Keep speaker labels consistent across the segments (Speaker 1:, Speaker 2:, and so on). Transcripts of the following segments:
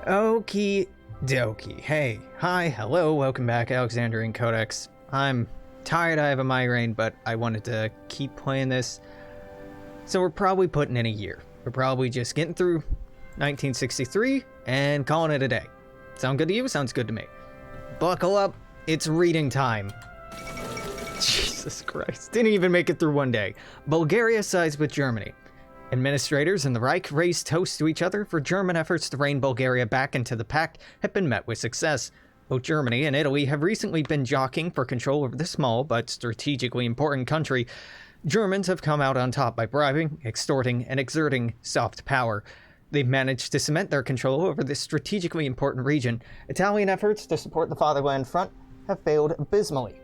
Speaker 1: Okie dokie. Hey, hi, hello, welcome back, Alexandrian Codex. I'm tired, I have a migraine, but I wanted to keep playing this. So we're probably putting in a year. We're probably just getting through 1963 and calling it a day. Sound good to you? Sounds good to me. Buckle up, it's reading time. Jesus Christ, didn't even make it through one day. Bulgaria sides with Germany. Administrators in the Reich raised toasts to each other for German efforts to rein Bulgaria back into the pact have been met with success. Both Germany and Italy have recently been jockeying for control over the small but strategically important country. Germans have come out on top by bribing, extorting, and exerting soft power. They've managed to cement their control over this strategically important region. Italian efforts to support the Fatherland Front have failed abysmally.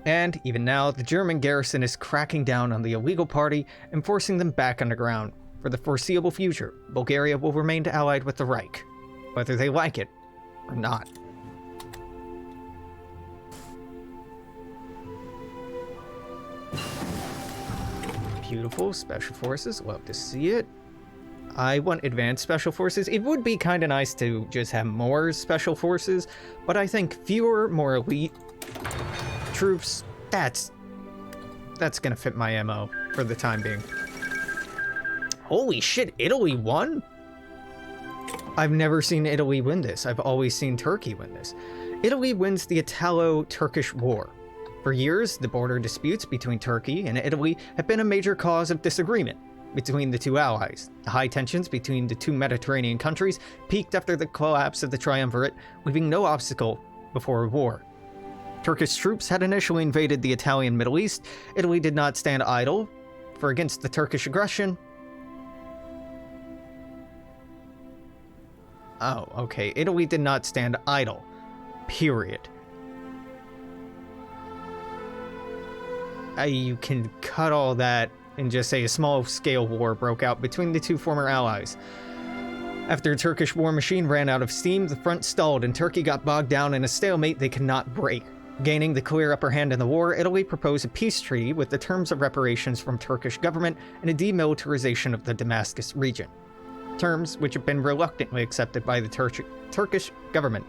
Speaker 1: And even now, the German garrison is cracking down on the illegal party and forcing them back underground. For the foreseeable future, Bulgaria will remain allied with the Reich, whether they like it or not. Beautiful. Special Forces. Love to see it. I want advanced Special Forces. It would be kind of nice to just have more Special Forces, but I think fewer, more elite troops, that's gonna fit my MO for the time being. Holy shit, Italy won? I've never seen Italy win this. I've always seen Turkey win this. Italy wins the Italo-Turkish War. For years, the border disputes between Turkey and Italy have been a major cause of disagreement between the two allies. The high tensions between the two Mediterranean countries peaked after the collapse of the Triumvirate, leaving no obstacle before a war. Turkish troops had initially invaded the Italian Middle East. Italy did not stand idle, for against the Turkish aggression... Oh, okay. Italy did not stand idle. Period. You can cut all that and just say a small-scale war broke out between the two former allies. After the Turkish war machine ran out of steam, the front stalled and Turkey got bogged down in a stalemate they could not break. Gaining the clear upper hand in the war, Italy proposed a peace treaty with the terms of reparations from Turkish government and a demilitarization of the Damascus region. Terms which have been reluctantly accepted by the Turkish government.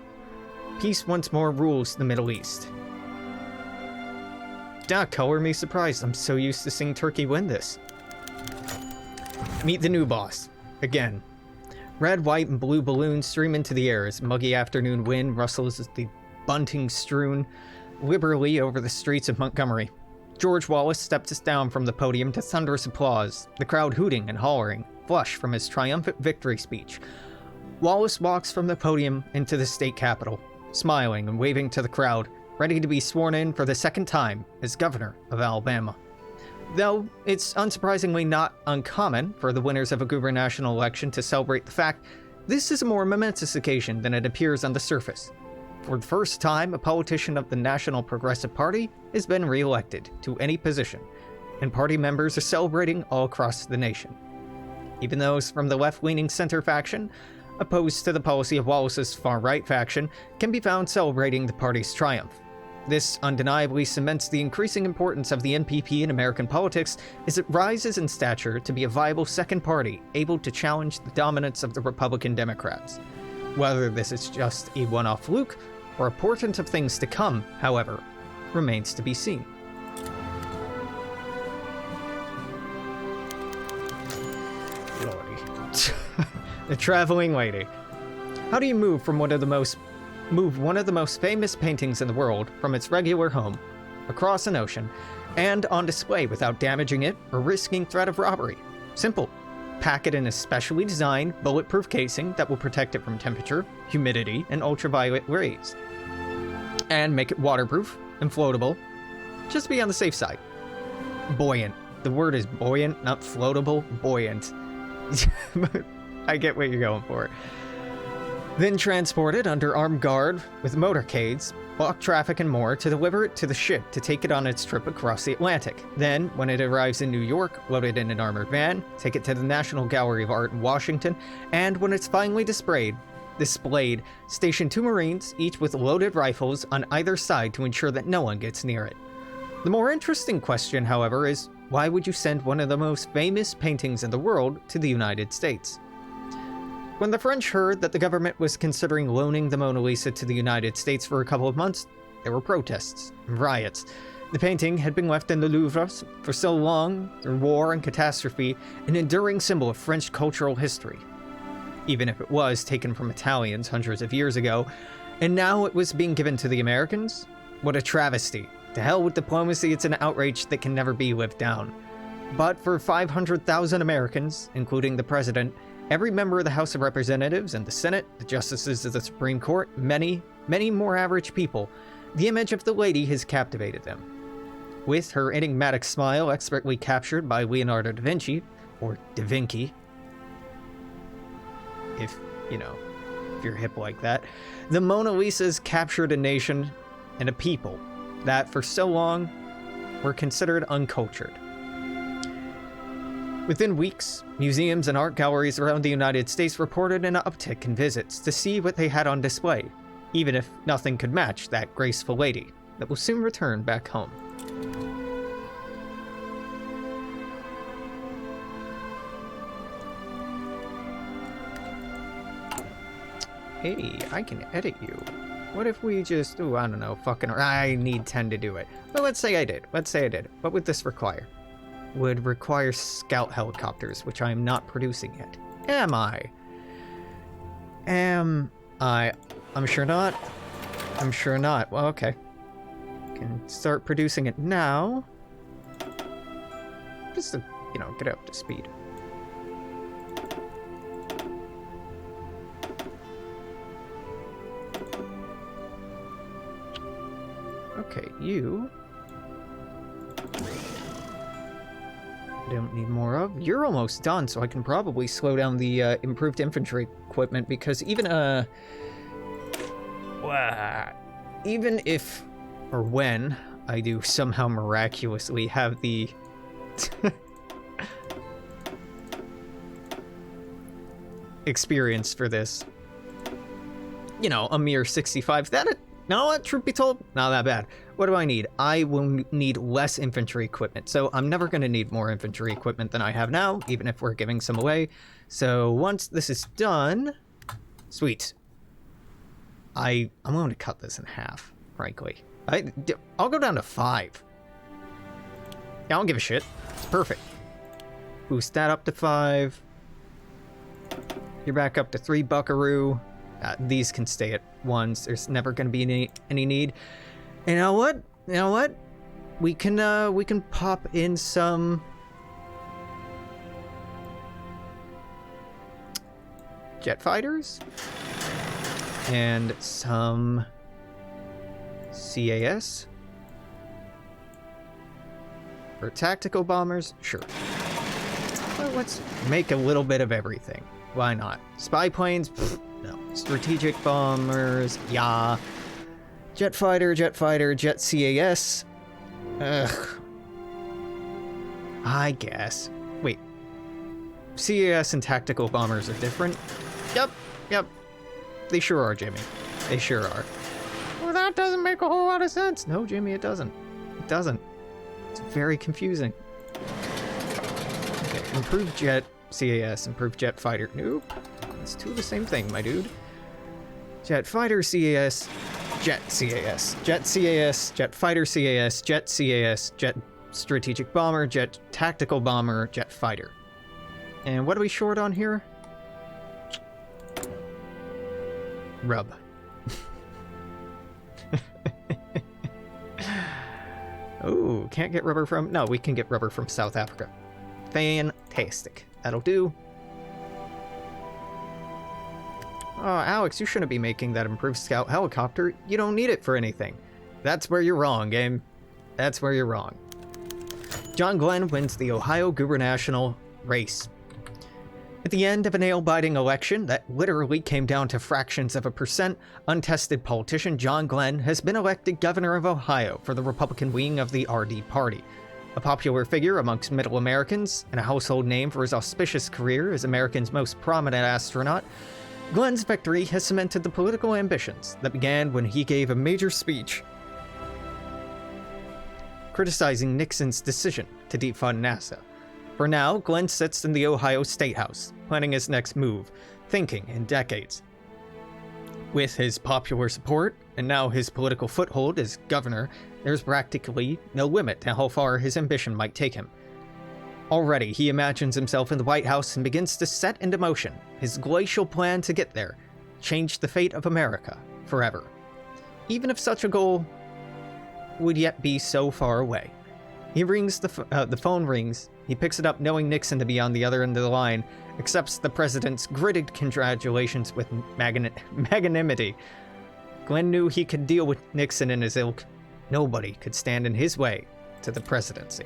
Speaker 1: Peace once more rules the Middle East. Color me surprised. I'm so used to seeing Turkey win this. Meet the new boss. Again. Red, white, and blue balloons stream into the air as muggy afternoon wind rustles as the bunting strewn liberally over the streets of Montgomery. George Wallace steps down from the podium to thunderous applause, the crowd hooting and hollering, flush from his triumphant victory speech. Wallace walks from the podium into the state capitol, smiling and waving to the crowd, ready to be sworn in for the second time as governor of Alabama. Though it's unsurprisingly not uncommon for the winners of a gubernatorial election to celebrate the fact, this is a more momentous occasion than it appears on the surface. For the first time, a politician of the National Progressive Party has been re-elected to any position, and party members are celebrating all across the nation. Even those from the left-leaning center faction, opposed to the policy of Wallace's far-right faction, can be found celebrating the party's triumph. This undeniably cements the increasing importance of the NPP in American politics as it rises in stature to be a viable second party able to challenge the dominance of the Republican Democrats. Whether this is just a one-off fluke or a portent of things to come, however, remains to be seen. Lordy. The traveling lady. How do you move one of the most famous paintings in the world from its regular home, across an ocean, and on display without damaging it or risking threat of robbery? Simple. Pack it in a specially designed, bulletproof casing that will protect it from temperature, humidity, and ultraviolet rays. And make it waterproof and floatable, just to be on the safe side. Buoyant. The word is buoyant, not floatable. Buoyant. I get what you're going for. Then transported under armed guard with motorcades, block traffic and more to deliver it to the ship to take it on its trip across the Atlantic. Then, when it arrives in New York, loaded in an armored van, take it to the National Gallery of Art in Washington, and when it's finally displayed, station two Marines, each with loaded rifles on either side to ensure that no one gets near it. The more interesting question, however, is why would you send one of the most famous paintings in the world to the United States? When the French heard that the government was considering loaning the Mona Lisa to the United States for a couple of months, there were protests and riots. The painting had been left in the Louvre for so long, through war and catastrophe, an enduring symbol of French cultural history. Even if it was taken from Italians hundreds of years ago, and now it was being given to the Americans? What a travesty. To hell with diplomacy, it's an outrage that can never be lived down. But for 500,000 Americans, including the president, every member of the House of Representatives and the Senate, the justices of the Supreme Court, many, many more average people, the image of the lady has captivated them. With her enigmatic smile expertly captured by Leonardo da Vinci, or Da Vinci, if you're hip like that, the Mona Lisa's captured a nation and a people that for so long were considered uncultured. Within weeks, museums and art galleries around the United States reported an uptick in visits to see what they had on display, even if nothing could match that graceful lady that will soon return back home. Hey, I can edit you. What if we just, I don't know, I need 10 to do it. But let's say I did. What would this require? Would require scout helicopters, which I am not producing yet. Am I? I'm sure not. Well, okay. Can start producing it now. Just to, get up to speed. Okay, you... I don't need more of. You're almost done, so I can probably slow down the improved infantry equipment, because even if, or when, I do somehow miraculously have the... experience for this. A mere 65. Truth be told, not that bad. What do I need? I will need less infantry equipment, so I'm never going to need more infantry equipment than I have now, even if we're giving some away. So once this is done... Sweet. I'm going to cut this in half, frankly. I'll go down to 5. Yeah, I don't give a shit. It's perfect. Boost that up to 5. You're back up to 3 buckaroo. These can stay at 1s. There's never going to be any need. You know what? We can pop in some jet fighters and some CAS or tactical bombers. Sure. Well, let's make a little bit of everything. Why not? Spy planes? Pfft, no. Strategic bombers? Yeah. Jet fighter, jet CAS. Ugh. I guess. Wait. CAS and tactical bombers are different? Yep. They sure are, Jimmy. They sure are. Well, that doesn't make a whole lot of sense. No, Jimmy, it doesn't. It doesn't. It's very confusing. Okay, improved jet CAS, improved jet fighter. Nope. It's two the same thing, my dude. Jet fighter CAS, jet CAS, jet CAS, jet fighter CAS, jet CAS, jet strategic bomber, jet tactical bomber, jet fighter. And what are we short on here? Rub. Oh, can't get rubber from... No, we can get rubber from South Africa. Fantastic. That'll do. Oh, Alex, you shouldn't be making that improved scout helicopter. You don't need it for anything. That's where you're wrong, game. That's where you're wrong. John Glenn wins the Ohio gubernatorial race. At the end of a nail-biting election that literally came down to fractions of a percent, untested politician John Glenn has been elected governor of Ohio for the Republican wing of the RD Party. A popular figure amongst middle Americans and a household name for his auspicious career as America's most prominent astronaut, Glenn's victory has cemented the political ambitions that began when he gave a major speech criticizing Nixon's decision to defund NASA. For now, Glenn sits in the Ohio State House, planning his next move, thinking in decades. With his popular support, and now his political foothold as governor, there's practically no limit to how far his ambition might take him. Already, he imagines himself in the White House and begins to set into motion his glacial plan to get there, change the fate of America forever. Even if such a goal would yet be so far away. He rings the phone rings. He picks it up knowing Nixon to be on the other end of the line, accepts the president's gritted congratulations with magnanimity. Glenn knew he could deal with Nixon and his ilk. Nobody could stand in his way to the presidency.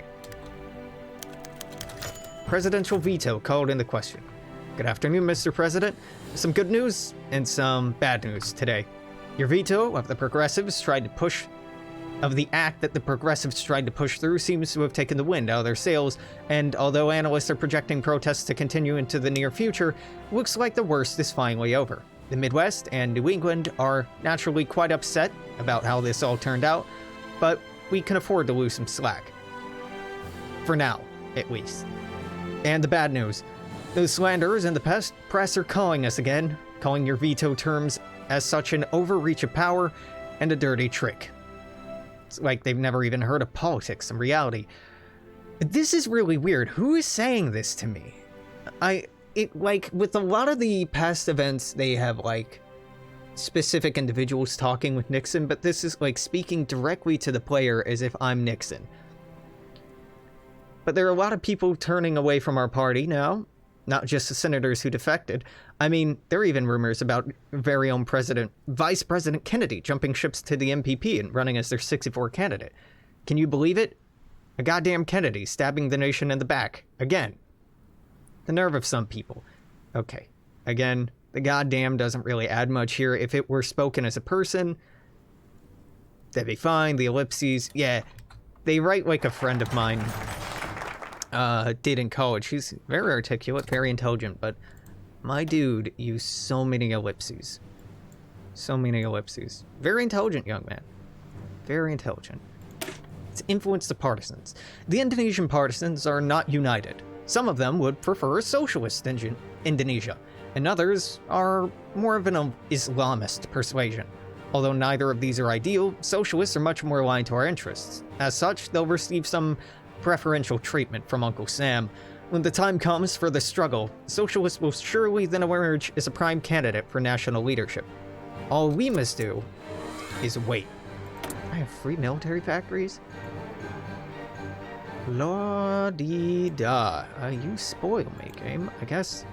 Speaker 1: Presidential veto called into question. Good afternoon, Mr. President. Some good news and some bad news today. Your veto of the act that the progressives tried to push through seems to have taken the wind out of their sails, and although analysts are projecting protests to continue into the near future, it looks like the worst is finally over. The Midwest and New England are naturally quite upset about how this all turned out, but we can afford to lose some slack. For now, at least. And the bad news. Those slanderers in the press are calling us again, calling your veto terms as such an overreach of power and a dirty trick. It's like they've never even heard of politics in reality. This is really weird. Who is saying this to me? With a lot of the past events, they have, specific individuals talking with Nixon, but this is, speaking directly to the player as if I'm Nixon. But there are a lot of people turning away from our party now, not just the senators who defected. I mean, there are even rumors about very own Vice President Kennedy jumping ships to the MPP and running as their 64 candidate. Can you believe it? A goddamn Kennedy stabbing the nation in the back. Again. The nerve of some people. Okay. Again, the goddamn doesn't really add much here. If it were spoken as a person, that'd be fine. The ellipses, yeah. They write like a friend of mine did in college. He's very articulate, very intelligent, but my dude used so many ellipses. So many ellipses. Very intelligent young man. Very intelligent. It's influenced the partisans. The Indonesian partisans are not united. Some of them would prefer a socialist Indonesia, and others are more of an Islamist persuasion. Although neither of these are ideal, socialists are much more aligned to our interests. As such, they'll receive some preferential treatment from Uncle Sam. When the time comes for the struggle, socialists will surely then emerge as a prime candidate for national leadership. All we must do is wait. I have free military factories? La-dee-da. You spoil me, game. I guess.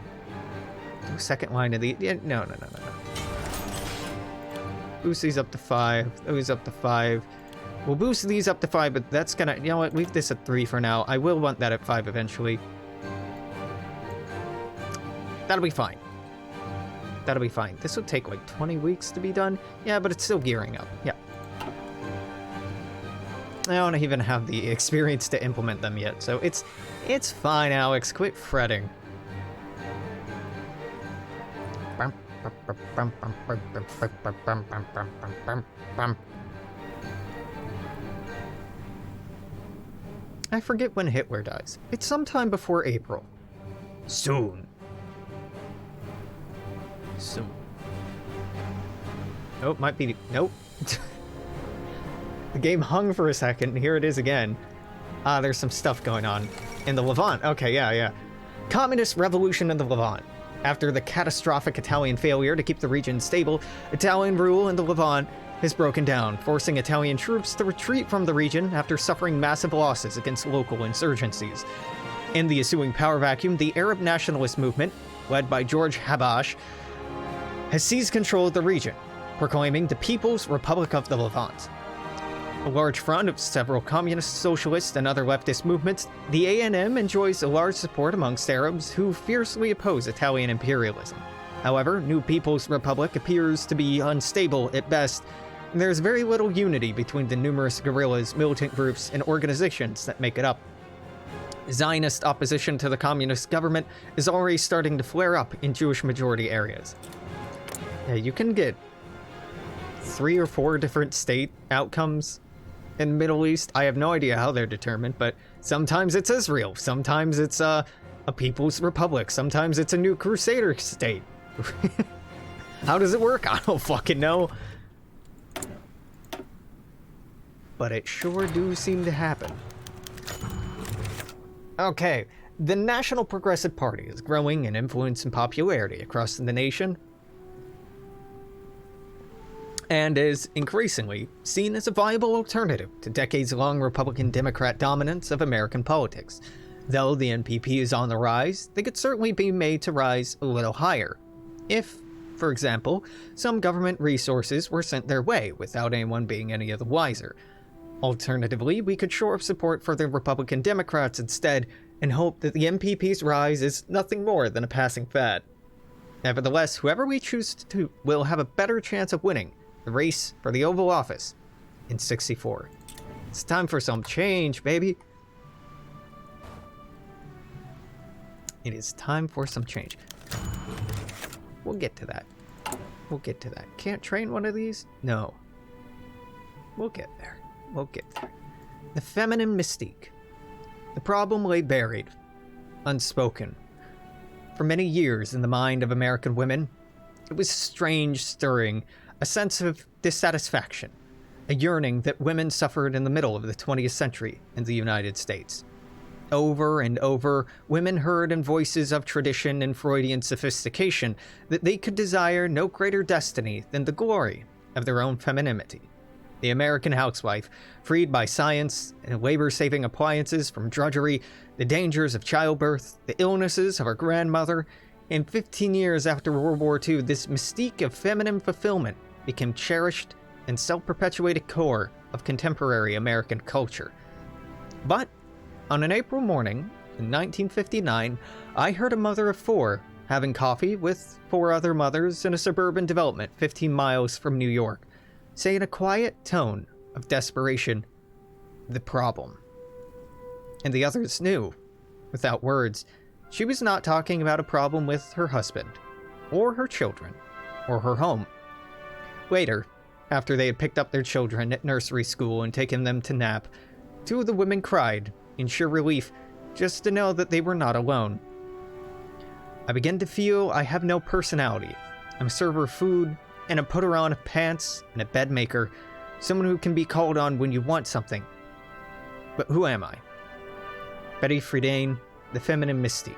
Speaker 1: Do second line of the... Yeah, no. Boost these up to 5. Those up to 5. We'll boost these up to 5, but that's gonna... You know what? Leave this at 3 for now. I will want that at 5 eventually. That'll be fine. That'll be fine. This will take like 20 weeks to be done. Yeah, but it's still gearing up. Yeah. I don't even have the experience to implement them yet, so it's fine, Alex. Quit fretting. I forget when Hitler dies. It's sometime before April. Soon. Nope, might be... Nope. The game hung for a second, and here it is again. There's some stuff going on. In the Levant. Okay, yeah. Communist revolution in the Levant. After the catastrophic Italian failure to keep the region stable, Italian rule in the Levant has broken down, forcing Italian troops to retreat from the region after suffering massive losses against local insurgencies. In the ensuing power vacuum, the Arab nationalist movement, led by George Habash, has seized control of the region, proclaiming the People's Republic of the Levant. A large front of several communist, socialist, and other leftist movements, the ANM enjoys a large support amongst Arabs who fiercely oppose Italian imperialism. However, New People's Republic appears to be unstable at best, and there is very little unity between the numerous guerrillas, militant groups, and organizations that make it up. Zionist opposition to the communist government is already starting to flare up in Jewish-majority areas. Yeah, you can get 3 or 4 different state outcomes in the Middle East. I have no idea how they're determined, but Sometimes it's Israel. Sometimes it's a People's Republic. Sometimes it's a new Crusader state. How does it work? I don't fucking know. But it sure do seem to happen. Okay, the National Progressive Party is growing in influence and popularity across the nation, and is increasingly seen as a viable alternative to decades-long Republican-Democrat dominance of American politics. Though the NPP is on the rise, they could certainly be made to rise a little higher, if, for example, some government resources were sent their way without anyone being any of the wiser. Alternatively, we could shore up support for the Republican Democrats instead and hope that the NPP's rise is nothing more than a passing fad. Nevertheless, whoever we choose to will have a better chance of winning the race for the Oval Office in '64. It's time for some change, baby. It is time for some change. We'll get to that. We'll get to that. Can't train one of these? No. We'll get there. We'll get there. The feminine mystique. The problem lay buried, unspoken. For many years in the mind of American women, it was strange, stirring, a sense of dissatisfaction, a yearning that women suffered in the middle of the 20th century in the United States. Over and over, women heard in voices of tradition and Freudian sophistication that they could desire no greater destiny than the glory of their own femininity. The American housewife, freed by science and labor-saving appliances from drudgery, the dangers of childbirth, the illnesses of her grandmother, and 15 years after World War II, this mystique of feminine fulfillment became cherished and self-perpetuated core of contemporary American culture. But on an April morning in 1959, I heard a mother of four having coffee with four other mothers in a suburban development 15 miles from New York, say in a quiet tone of desperation, "The problem." And the others knew, without words, she was not talking about a problem with her husband, or her children, or her home. Later, after they had picked up their children at nursery school and taken them to nap, two of the women cried in sheer relief just to know that they were not alone. "I begin to feel I have no personality. I'm a server of food, and a putter on of pants, and a bed maker, someone who can be called on when you want something. But who am I?" Betty Friedan, the feminine mystique.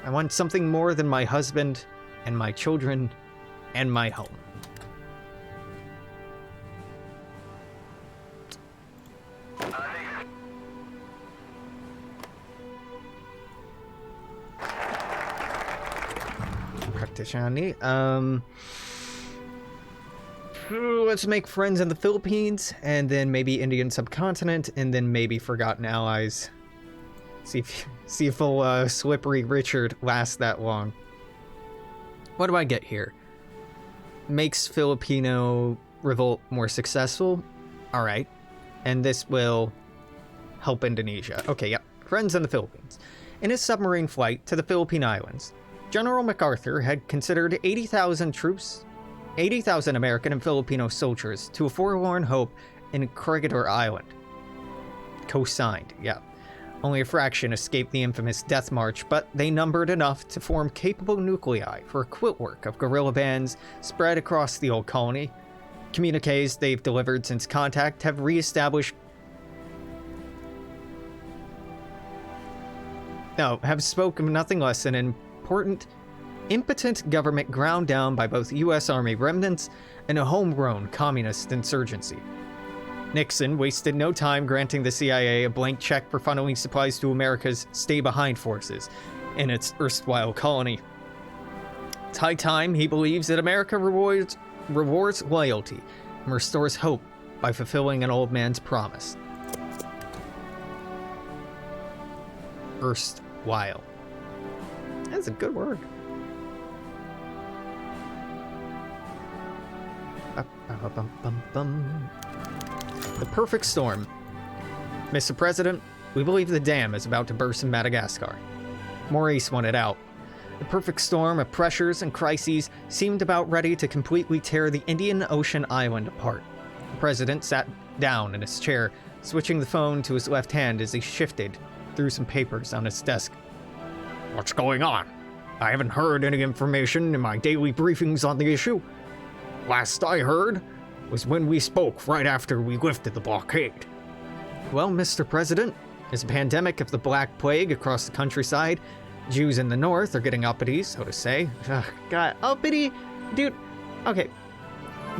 Speaker 1: I want something more than my husband, and my children, and my home. Practitioner. Let's make friends in the Philippines, and then maybe Indian subcontinent, and then maybe Forgotten Allies. See if old Slippery Richard lasts that long. What do I get here? Makes Filipino revolt more successful? Alright. And this will help Indonesia. Okay, yep. Friends in the Philippines. In his submarine flight to the Philippine Islands, General MacArthur had considered 80,000 troops, 80,000 American and Filipino soldiers to a forlorn hope in Corregidor Island. Co-signed, yeah. Only a fraction escaped the infamous Death March, but they numbered enough to form capable nuclei for a quiltwork of guerrilla bands spread across the old colony. Communiques they've delivered since contact have have spoken of nothing less than an impotent government ground down by both U.S. Army remnants and a homegrown communist insurgency. Nixon wasted no time granting the CIA a blank check for funneling supplies to America's stay-behind forces in its erstwhile colony. It's high time he believes that America rewards loyalty and restores hope by fulfilling an old man's promise. Erstwhile. That's a good word. The perfect storm. Mr. President, we believe the dam is about to burst in Madagascar. Maurice wanted out. The perfect storm of pressures and crises seemed about ready to completely tear the Indian Ocean island apart. The president sat down in his chair, switching the phone to his left hand as he shifted through some papers on his desk.
Speaker 2: What's going on? I haven't heard any information in my daily briefings on the issue. Last I heard was when we spoke right after we lifted the blockade.
Speaker 1: Well, Mr. President, there's a pandemic of the Black Plague across the countryside. Jews in the north are getting uppity, so to say. Ugh, God, uppity? Dude, okay.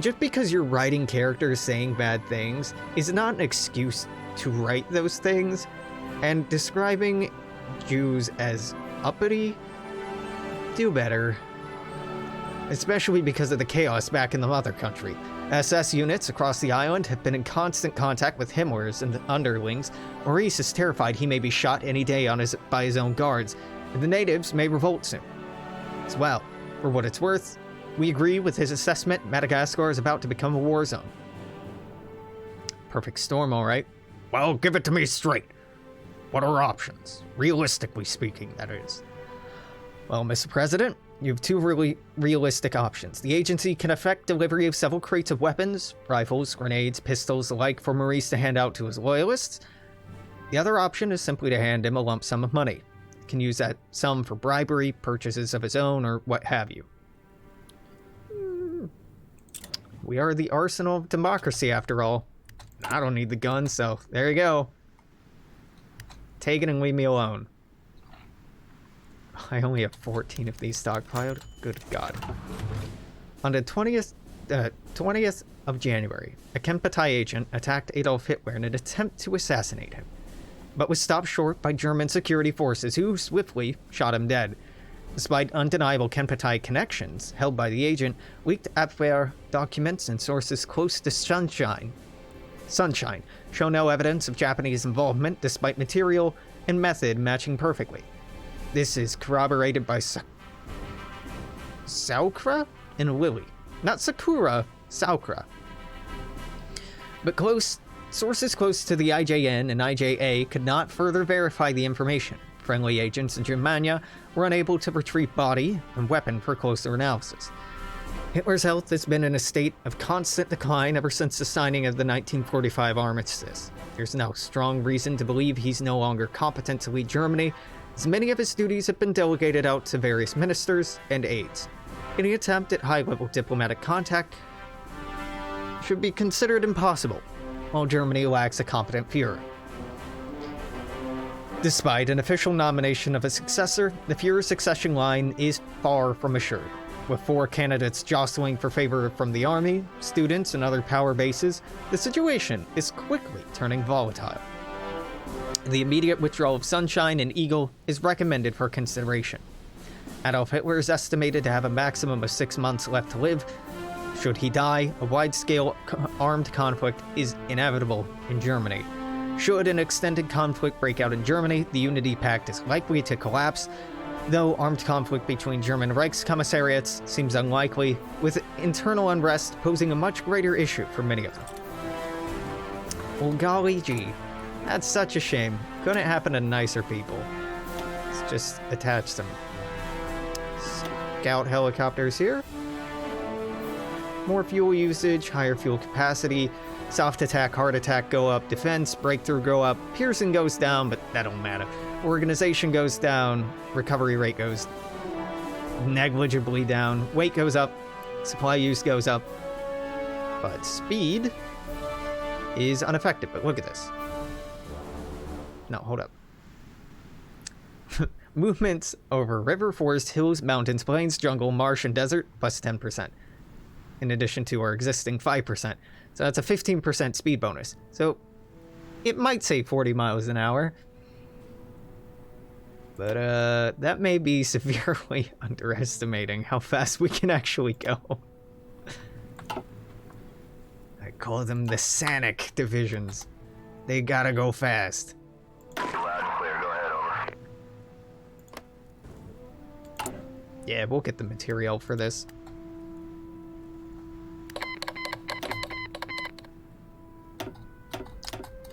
Speaker 1: Just because you're writing characters saying bad things is not an excuse to write those things. And describing Jews as uppity? Do better. Especially because of the chaos back in the mother country. SS units across the island have been in constant contact with Himmlers and the underlings. Maurice is terrified he may be shot any day by his own guards, and the natives may revolt soon. As well, for what it's worth, we agree with his assessment Madagascar is about to become a war zone. Perfect storm, all right.
Speaker 2: Well, give it to me straight. What are options? Realistically speaking, that is.
Speaker 1: Well, Mr. President, you have two really realistic options. The agency can effect delivery of several crates of weapons, rifles, grenades, pistols, the like for Maurice to hand out to his loyalists. The other option is simply to hand him a lump sum of money. He can use that sum for bribery, purchases of his own, or what have you. We are the arsenal of democracy, after all. I don't need the gun, so there you go. Take it and leave me alone. I only have 14 of these stockpiled. Good God. On the 20th of January, a Kempeitai agent attacked Adolf Hitler in an attempt to assassinate him, but was stopped short by German security forces who swiftly shot him dead. Despite undeniable Kempeitai connections held by the agent, leaked Abwehr documents and sources close to Sunshine show no evidence of Japanese involvement despite material and method matching perfectly. This is corroborated by Saukra and Lily. Not Sakura, Saukra. But sources close to the IJN and IJA could not further verify the information. Friendly agents in Germania were unable to retrieve body and weapon for closer analysis. Hitler's health has been in a state of constant decline ever since the signing of the 1945 armistice. There's now strong reason to believe he's no longer competent to lead Germany, as many of his duties have been delegated out to various ministers and aides. Any attempt at high-level diplomatic contact should be considered impossible, while Germany lacks a competent Führer. Despite an official nomination of a successor, the Führer's succession line is far from assured. With 4 candidates jostling for favor from the army, students, and other power bases, the situation is quickly turning volatile. The immediate withdrawal of Sunshine and Eagle is recommended for consideration. Adolf Hitler is estimated to have a maximum of 6 months left to live. Should he die, a wide-scale armed conflict is inevitable in Germany. Should an extended conflict break out in Germany, the Unity Pact is likely to collapse, though armed conflict between German Reichskommissariats seems unlikely, with internal unrest posing a much greater issue for many of them. Well, golly gee, that's such a shame. Couldn't happen to nicer people. Let's just attach some scout helicopters here. More fuel usage, higher fuel capacity, soft attack, hard attack go up, defense, breakthrough go up, piercing goes down, but that don't matter. Organization goes down, recovery rate goes negligibly down, weight goes up, supply use goes up, but speed is unaffected. But look at this. No, hold up. Movements over river, forest, hills, mountains, plains, jungle, marsh, and desert, plus 10%. In addition to our existing 5%. So that's a 15% speed bonus. So it might say 40 miles an hour. But that may be severely underestimating how fast we can actually go. I call them the Sanic divisions. They gotta go fast.
Speaker 3: Loud and clear, go ahead, over.
Speaker 1: Yeah, we'll get the material for this.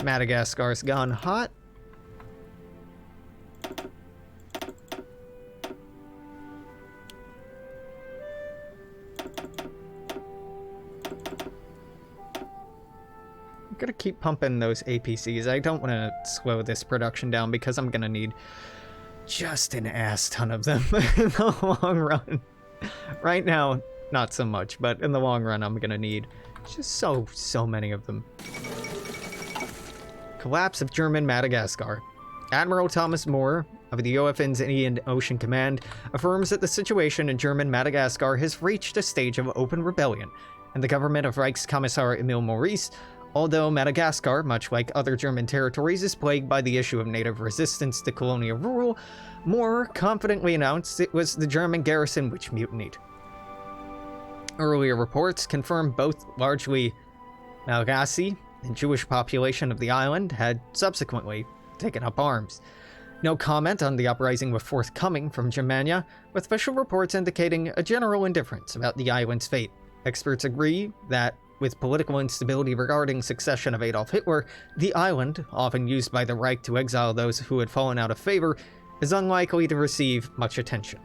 Speaker 1: Madagascar's gone hot. gonna keep pumping those APCs. I don't want to slow this production down because I'm gonna need just an ass ton of them in the long run. Right now, not so much, but in the long run, I'm gonna need just so many of them. Collapse of German Madagascar. Admiral Thomas Moore of the OFN's Indian Ocean Command affirms that the situation in German Madagascar has reached a stage of open rebellion, and the government of Reichskommissar Emil Maurice, although Madagascar, much like other German territories, is plagued by the issue of native resistance to colonial rule, Moore confidently announced it was the German garrison which mutinied. Earlier reports confirmed both largely Malagasy and Jewish population of the island had subsequently taken up arms. No comment on the uprising was forthcoming from Germania, with official reports indicating a general indifference about the island's fate. Experts agree that, with political instability regarding succession of Adolf Hitler, the island, often used by the Reich to exile those who had fallen out of favor, is unlikely to receive much attention.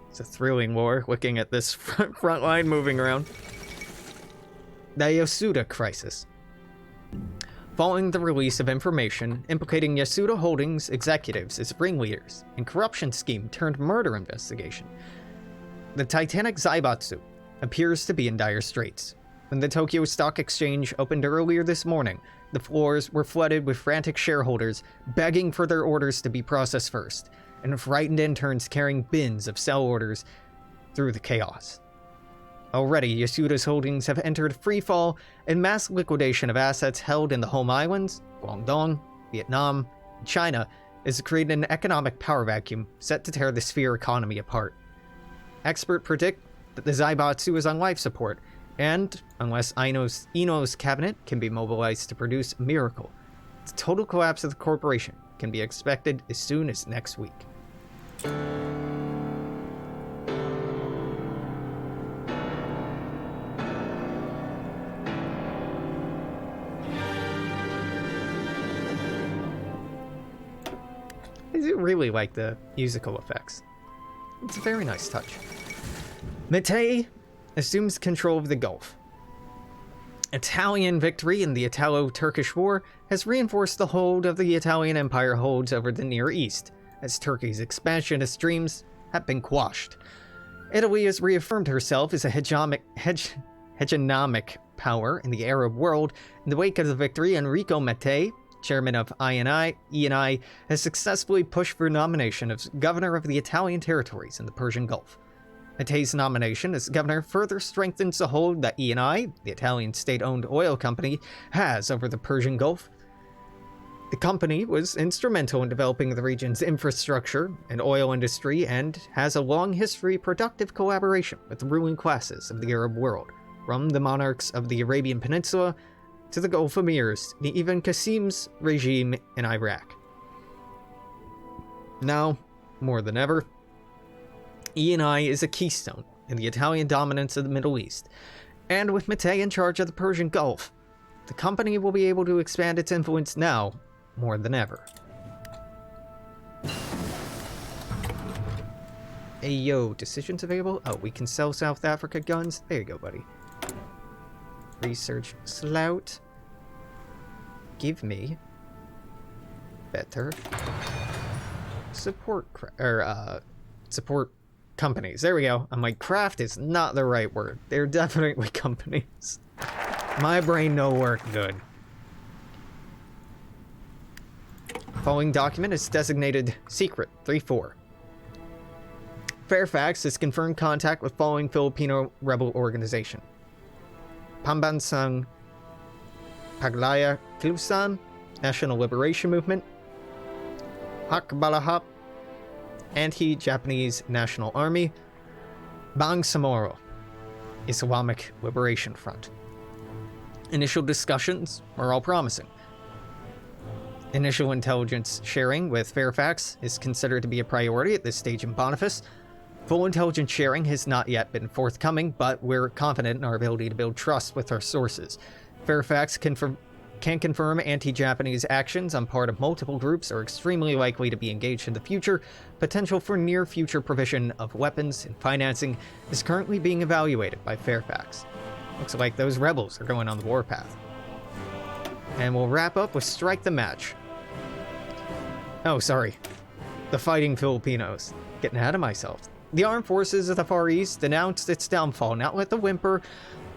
Speaker 1: It's a thrilling war, looking at this front line moving around. The Yasuda Crisis. Following the release of information implicating Yasuda Holdings executives as ringleaders in corruption scheme turned murder investigation, the Titanic Zaibatsu appears to be in dire straits. When the Tokyo Stock Exchange opened earlier this morning, the floors were flooded with frantic shareholders begging for their orders to be processed first, and frightened interns carrying bins of sell orders through the chaos. Already, Yasuda's holdings have entered freefall, and mass liquidation of assets held in the home islands, Guangdong, Vietnam, and China, is creating an economic power vacuum set to tear the sphere economy apart. Experts predict that the Zaibatsu is on life support, and, unless Ino's cabinet can be mobilized to produce a miracle, the total collapse of the corporation can be expected as soon as next week. I do really like the musical effects. It's a very nice touch. Mattei assumes control of the Gulf. Italian victory in the Italo-Turkish War has reinforced the hold of the Italian Empire holds over the Near East, as Turkey's expansionist dreams have been quashed. Italy has reaffirmed herself as a hegemonic power in the Arab world. In the wake of the victory, Enrico Mattei, chairman of ENI, has successfully pushed for nomination as governor of the Italian territories in the Persian Gulf. Mattei's nomination as governor further strengthens the hold that ENI, the Italian state-owned oil company, has over the Persian Gulf. The company was instrumental in developing the region's infrastructure and oil industry and has a long history of productive collaboration with the ruling classes of the Arab world, from the monarchs of the Arabian Peninsula to the Gulf Emirs, and even Qasim's regime in Iraq. Now, more than ever, ENI is a keystone in the Italian dominance of the Middle East, and with Mattei in charge of the Persian Gulf, the company will be able to expand its influence now more than ever. Hey yo, decisions available? Oh, we can sell South Africa guns? There you go, buddy. Research slout. Give me better support support companies. There we go. I'm like, craft is not the right word. They're definitely companies. My brain no work good. Following document is designated Secret 3-4. Fairfax has confirmed contact with following Filipino rebel organization: Pambansang Paglaya Kilusan, National Liberation Movement; Hakbalahap, Anti-Japanese National Army; Bangsamoro, Islamic Liberation Front. Initial discussions are all promising. Initial intelligence sharing with Fairfax is considered to be a priority at this stage in Boniface. Full intelligence sharing has not yet been forthcoming, but we're confident in our ability to build trust with our sources. Fairfax can confirm anti-Japanese actions on part of multiple groups are extremely likely to be engaged in the future. Potential for near-future provision of weapons and financing is currently being evaluated by Fairfax. Looks like those rebels are going on the warpath. And we'll wrap up with Strike the Match. Oh, sorry. The Fighting Filipinos. Getting ahead of myself. The armed forces of the Far East announced its downfall, not with a whimper,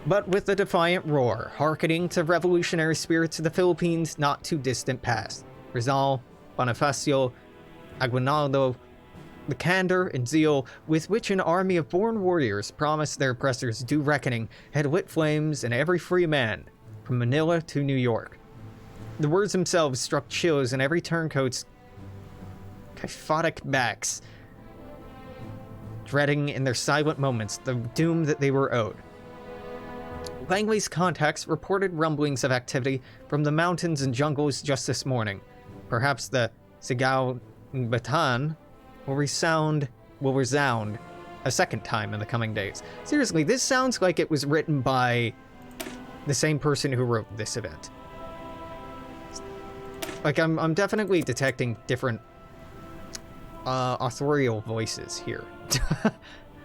Speaker 1: but with a defiant roar, hearkening to revolutionary spirits of the Philippines' not too distant past. Rizal, Bonifacio, Aguinaldo, the candor and zeal with which an army of born warriors promised their oppressors due reckoning had lit flames in every free man, from Manila to New York. The words themselves struck chills in every turncoat's kyphotic backs, dreading in their silent moments the doom that they were owed. Langley's contacts reported rumblings of activity from the mountains and jungles just this morning. Perhaps the Sigaw Batan will resound a second time in the coming days. Seriously, this sounds like it was written by the same person who wrote this event. Like, I'm definitely detecting different authorial voices here.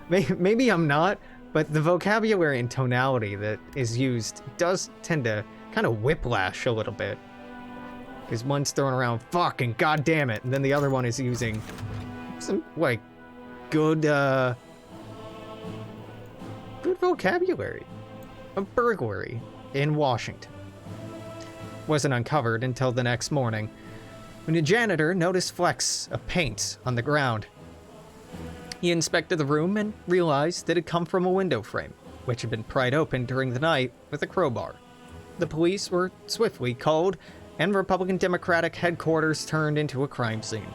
Speaker 1: Maybe I'm not, but the vocabulary and tonality that is used does tend to kind of whiplash a little bit. Because one's throwing around fucking goddamn it, and then the other one is using some, like, good vocabulary. A burglary in Washington wasn't uncovered until the next morning, when a janitor noticed flecks of paint on the ground. He inspected the room and realized that it had come from a window frame, which had been pried open during the night with a crowbar. The police were swiftly called, and Republican Democratic headquarters turned into a crime scene.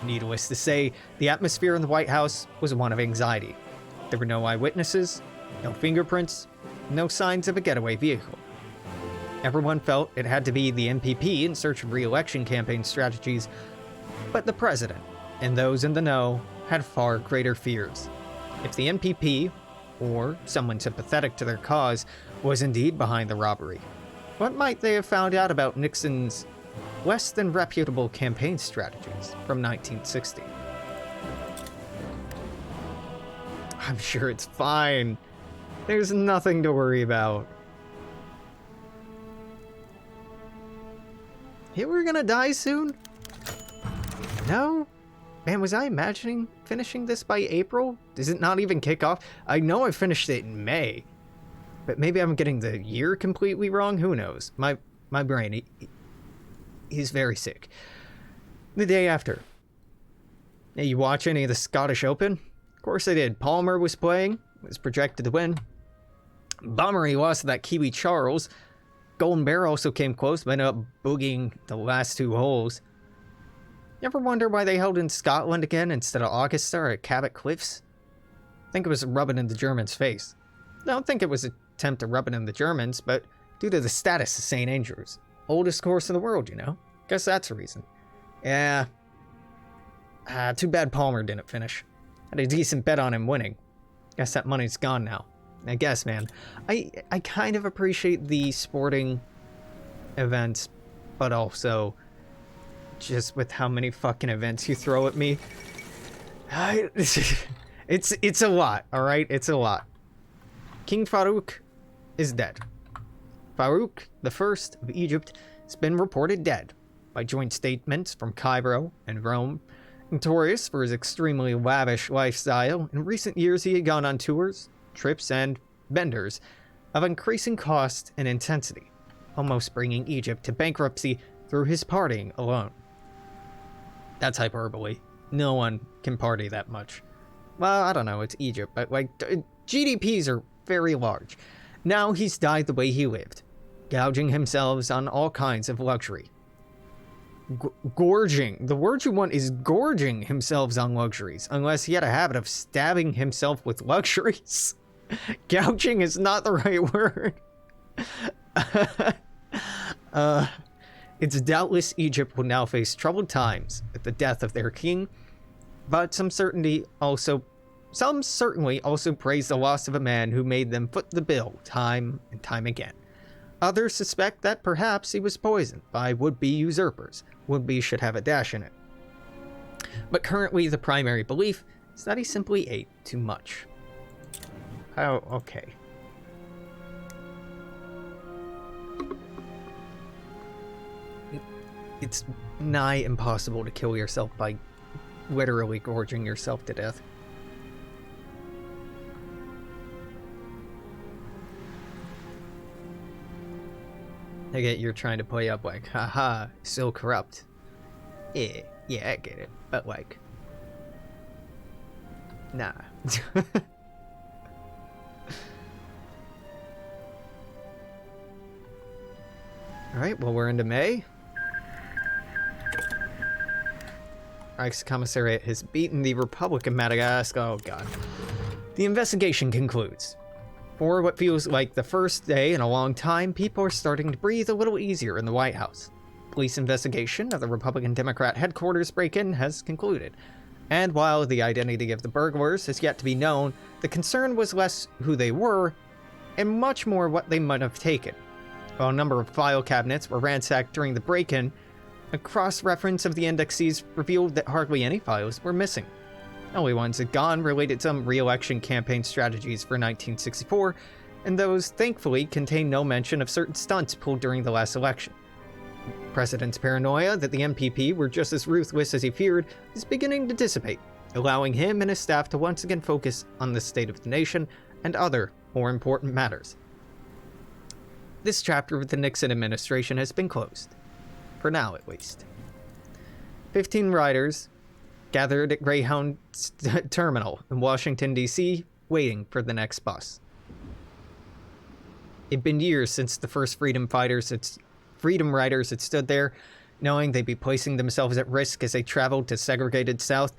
Speaker 1: Needless to say, the atmosphere in the White House was one of anxiety. There were no eyewitnesses, no fingerprints, no signs of a getaway vehicle. Everyone felt it had to be the MPP in search of re-election campaign strategies, but the president and those in the know had far greater fears. If the MPP, or someone sympathetic to their cause, was indeed behind the robbery, what might they have found out about Nixon's less than reputable campaign strategies from 1960? I'm sure it's fine. There's nothing to worry about. Hey, we're gonna die soon? No? Man, was I imagining finishing this by April? Does it not even kick off? I know I finished it in May. But maybe I'm getting the year completely wrong? Who knows? My brain, he's very sick. The day after. Hey, you watch any of the Scottish Open? Of course I did. Palmer was playing. Was projected to win. Bummer he lost to that Kiwi Charles. Golden Bear also came close, but ended up boogieing the last two holes. You ever wonder why they held in Scotland again instead of Augusta or at Cabot Cliffs? I think it was rubbing in the Germans' face. I don't think it was an attempt to rub it in the Germans, but due to the status of St. Andrews. Oldest course in the world, you know? Guess that's a reason. Yeah. Too bad Palmer didn't finish. Had a decent bet on him winning. Guess that money's gone now. I guess, man. I kind of appreciate the sporting events, but also just with how many fucking events you throw at me. It's a lot, alright? It's a lot. King Farooq is dead. Farooq, the first of Egypt, has been reported dead by joint statements from Cairo and Rome. Notorious for his extremely lavish lifestyle, in recent years he had gone on tours, trips, and benders of increasing cost and intensity, almost bringing Egypt to bankruptcy through his partying alone. That's hyperbole. No one can party that much. Well, I don't know, it's Egypt, but like, GDPs are very large. Now he's died the way he lived, gouging himself on all kinds of luxury. Gorging. The word you want is gorging himself on luxuries, unless he had a habit of stabbing himself with luxuries. Gouging is not the right word. It's doubtless Egypt will now face troubled times with the death of their king, but some certainly also praise the loss of a man who made them foot the bill time and time again. Others suspect that perhaps he was poisoned by would-be usurpers. Would-be should have a dash in it. But currently the primary belief is that he simply ate too much. Oh, okay. It's nigh impossible to kill yourself by literally gorging yourself to death. I get you're trying to play up like, haha, so corrupt. Yeah, I get it, but like, nah. Alright, well, we're into May. Reichskommissariat has beaten the Republic of Madagascar. Oh, God. The investigation concludes. For what feels like the first day in a long time, people are starting to breathe a little easier in the White House. Police investigation of the Republican Democrat headquarters break-in has concluded. And while the identity of the burglars is yet to be known, the concern was less who they were, and much more what they might have taken. While a number of file cabinets were ransacked during the break-in, a cross-reference of the indexes revealed that hardly any files were missing. The only ones had gone related to some re-election campaign strategies for 1964, and those, thankfully, contained no mention of certain stunts pulled during the last election. The president's paranoia that the MPP were just as ruthless as he feared is beginning to dissipate, allowing him and his staff to once again focus on the state of the nation and other, more important matters. This chapter of the Nixon administration has been closed. For now, at least. 15 riders gathered at Greyhound Terminal in Washington, D.C., waiting for the next bus. It'd been years since the first freedom riders had stood there, knowing they'd be placing themselves at risk as they traveled to segregated South.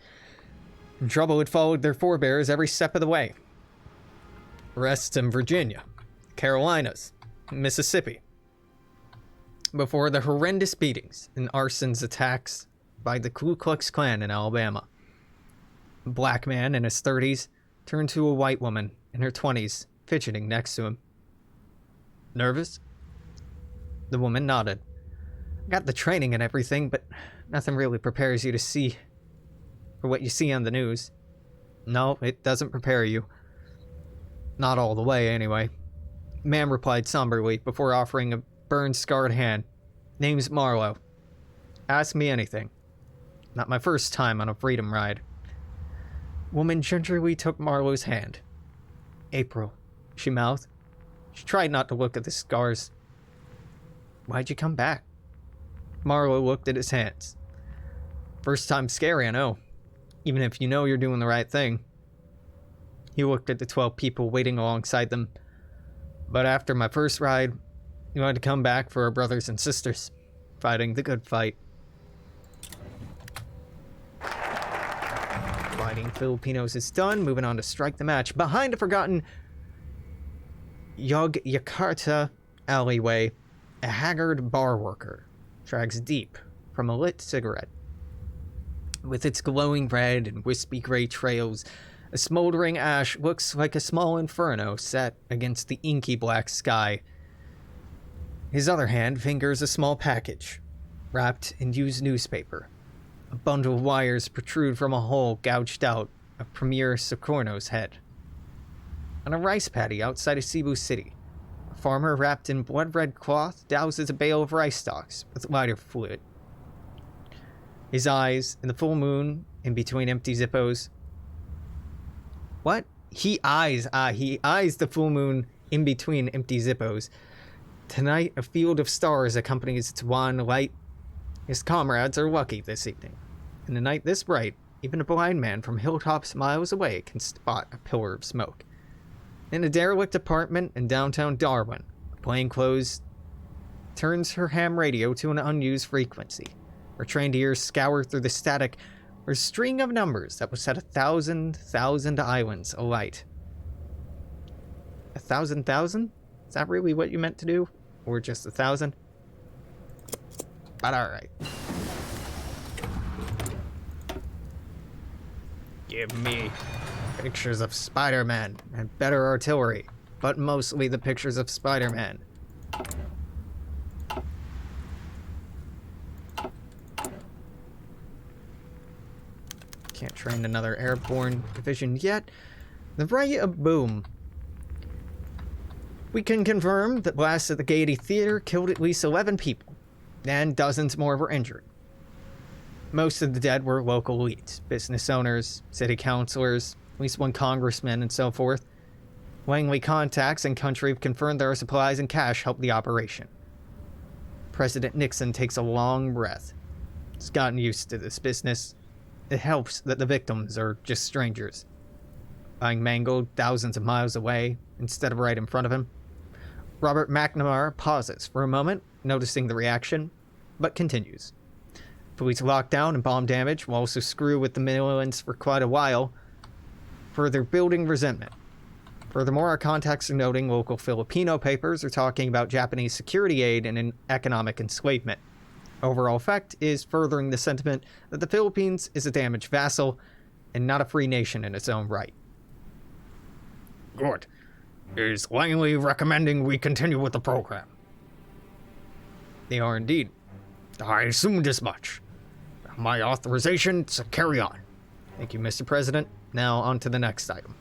Speaker 1: And trouble had followed their forebears every step of the way. Arrests in Virginia, Carolinas, Mississippi. Before the horrendous beatings and arsons attacks by the Ku Klux Klan in Alabama. A black man in his 30s turned to a white woman in her 20s, fidgeting next to him. Nervous? The woman nodded. Got the training and everything, but nothing really prepares you to see for what you see on the news. No, it doesn't prepare you. Not all the way, anyway. Man replied somberly before offering a burn-scarred hand. Name's Marlowe. Ask me anything. Not my first time on a freedom ride. Woman gingerly took Marlowe's hand. April, she mouthed. She tried not to look at the scars. Why'd you come back? Marlowe looked at his hands. First time scary, I know. Even if you know you're doing the right thing. He looked at the 12 people waiting alongside them. But after my first ride, you had to come back for our brothers and sisters, fighting the good fight. Fighting Filipinos is done, moving on to strike the match. Behind a forgotten Yogyakarta alleyway, a haggard bar worker drags deep from a lit cigarette. With its glowing red and wispy gray trails, a smoldering ash looks like a small inferno set against the inky black sky. His other hand fingers a small package, wrapped in used newspaper. A bundle of wires protrude from a hole gouged out of Premier Socorno's head. On a rice paddy outside of Cebu City, a farmer wrapped in blood-red cloth douses a bale of rice stalks with lighter fluid. His eyes, in the full moon, in between empty Zippos. What? He eyes the full moon in between empty Zippos. Tonight, a field of stars accompanies its wan light. His comrades are lucky this evening. In a night this bright, even a blind man from hilltops miles away can spot a pillar of smoke. In a derelict apartment in downtown Darwin, a plainclothes turns her ham radio to an unused frequency. Her trained ears scour through the static or a string of numbers that will set 1,000 islands alight. 1,000? Is that really what you meant to do? Or just 1,000? But alright. Give me pictures of Spider-Man and better artillery, but mostly the pictures of Spider-Man. Can't train another airborne division yet. The Riot of Boom. We can confirm that blasts at the Gaiety Theater killed at least 11 people, and dozens more were injured. Most of the dead were local elites, business owners, city councilors, at least one congressman, and so forth. Langley contacts in country have confirmed their supplies and cash helped the operation. President Nixon takes a long breath. He's gotten used to this business. It helps that the victims are just strangers, lying mangled thousands of miles away instead of right in front of him. Robert McNamara pauses for a moment, noticing the reaction, but continues. Police lockdown and bomb damage will also screw with the militants for quite a while, further building resentment. Furthermore, our contacts are noting local Filipino papers are talking about Japanese security aid and economic enslavement. Overall effect is furthering the sentiment that the Philippines is a damaged vassal and not a free nation in its own right.
Speaker 2: Good. Is Langley recommending we continue with the program?
Speaker 1: They are indeed.
Speaker 2: I assumed as much. My authorization to carry on.
Speaker 1: Thank you, Mr. President. Now on to the next item.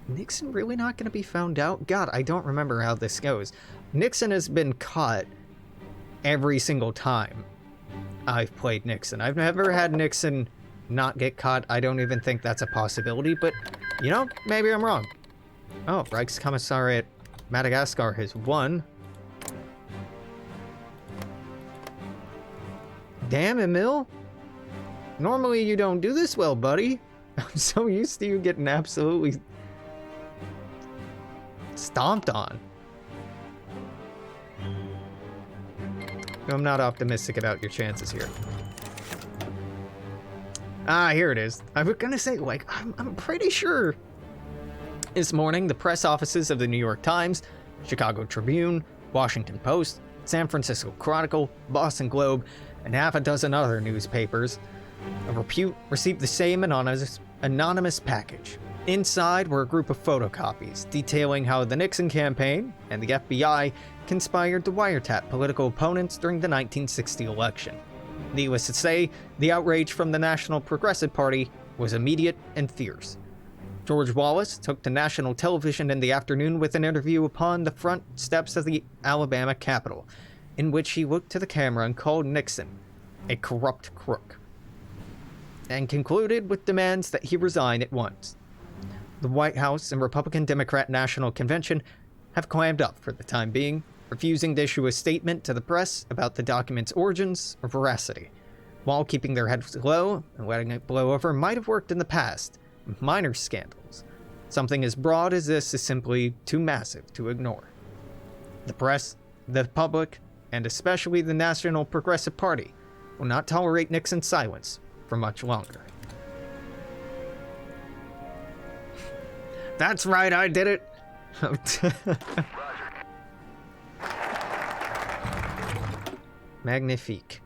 Speaker 1: Nixon really not going to be found out? God, I don't remember how this goes. Nixon has been caught every single time I've played Nixon. I've never had Nixon not get caught. I don't even think that's a possibility, but, you know, maybe I'm wrong. Oh, Reichskommissariat Madagascar has won. Damn, Emil. Normally you don't do this well, buddy. I'm so used to you getting absolutely stomped on. I'm not optimistic about your chances here. Ah, here it is. I was gonna say, like, I'm pretty sure. This morning, the press offices of the New York Times, Chicago Tribune, Washington Post, San Francisco Chronicle, Boston Globe, and half a dozen other newspapers of repute received the same anonymous package. Inside were a group of photocopies detailing how the Nixon campaign and the FBI conspired to wiretap political opponents during the 1960 election. Needless to say, the outrage from the National Progressive Party was immediate and fierce. George Wallace took to national television in the afternoon with an interview upon the front steps of the Alabama Capitol, in which he looked to the camera and called Nixon a corrupt crook, and concluded with demands that he resign at once. The White House and Republican Democrat National Convention have clammed up for the time being, refusing to issue a statement to the press about the document's origins or veracity. While keeping their heads low and letting it blow over might have worked in the past, with minor scandals. Something as broad as this is simply too massive to ignore. The press, the public, and especially the National Progressive Party will not tolerate Nixon's silence for much longer. That's right, I did it! Magnifique.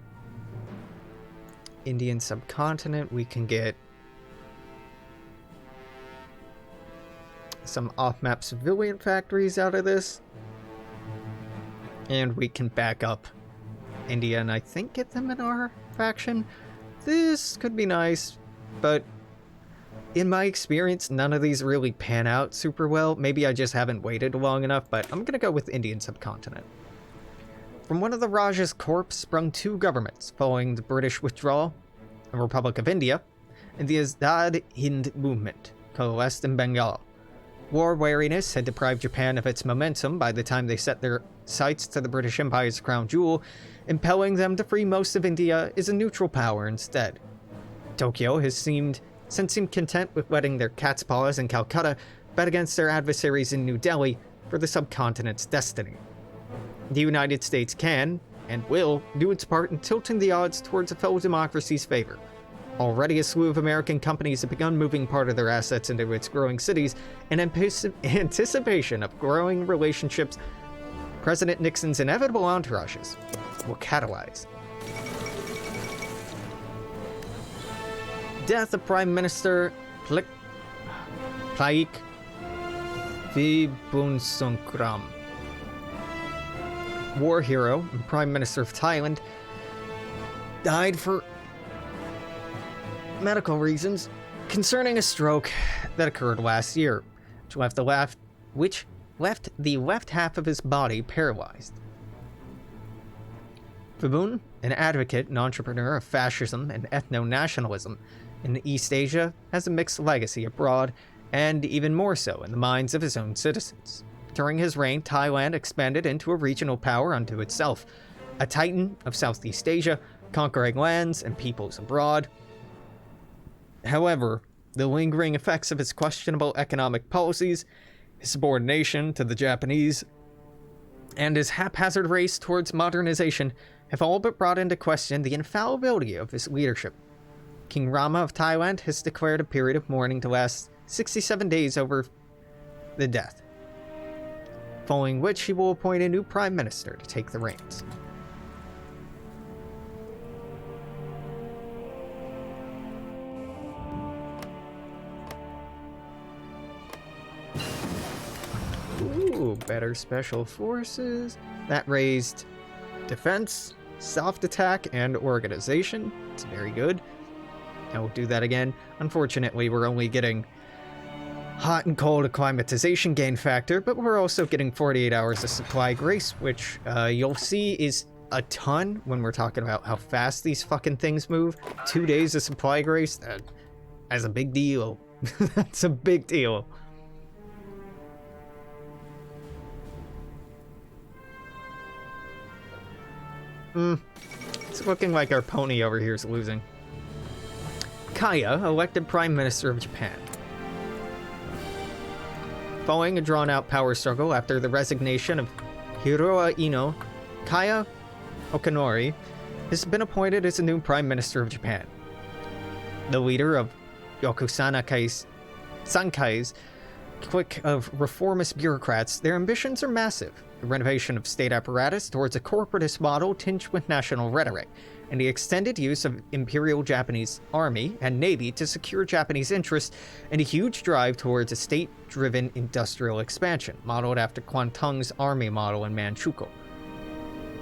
Speaker 1: Indian subcontinent, we can get some off-map civilian factories out of this. And we can back up India and I think get them in our faction. This could be nice, but in my experience, none of these really pan out super well. Maybe I just haven't waited long enough, but I'm gonna go with Indian subcontinent. From one of the Raja's corps sprung two governments following the British withdrawal, the Republic of India and the Azad Hind movement, coalesced in Bengal. War weariness had deprived Japan of its momentum by the time they set their sights to the British Empire's crown jewel, impelling them to free most of India as a neutral power instead. Tokyo has since seemed content with letting their cat's paws in Calcutta bet against their adversaries in New Delhi for the subcontinent's destiny. The United States can, and will, do its part in tilting the odds towards a fellow democracy's favor. Already a slew of American companies have begun moving part of their assets into its growing cities in anticipation of growing relationships President Nixon's inevitable entourages will catalyze. Death of Prime Minister Plaik Vibhunsongkhram. war hero and Prime Minister of Thailand, died for medical reasons concerning a stroke that occurred last year, which left the left half of his body paralyzed. Faboon, an advocate and entrepreneur of fascism and ethno-nationalism in East Asia, has a mixed legacy abroad, and even more so in the minds of his own citizens. During his reign, Thailand expanded into a regional power unto itself, a titan of Southeast Asia, conquering lands and peoples abroad. However, the lingering effects of his questionable economic policies, his subordination to the Japanese, and his haphazard race towards modernization have all but brought into question the infallibility of his leadership. King Rama of Thailand has declared a period of mourning to last 67 days over the death, following which he will appoint a new prime minister to take the reins. Ooh, better special forces. That raised defense, soft attack, and organization. It's very good. I will do that again. Unfortunately, we're only getting hot and cold acclimatization gain factor, but we're also getting 48 hours of supply grace, which you'll see is a ton when we're talking about how fast these fucking things move. 2 days of supply grace, that's a big deal. That's a big deal. It's looking like our pony over here is losing. Kaya, elected Prime Minister of Japan. Following a drawn-out power struggle after the resignation of Hiroa Ino, Kaya Okanori has been appointed as the new Prime Minister of Japan. The leader of Yokusana Sankai's clique of reformist bureaucrats, their ambitions are massive. The renovation of state apparatus towards a corporatist model tinged with national rhetoric, and the extended use of Imperial Japanese Army and Navy to secure Japanese interests, and a huge drive towards a state-driven industrial expansion, modeled after Kwantung army model in Manchukuo.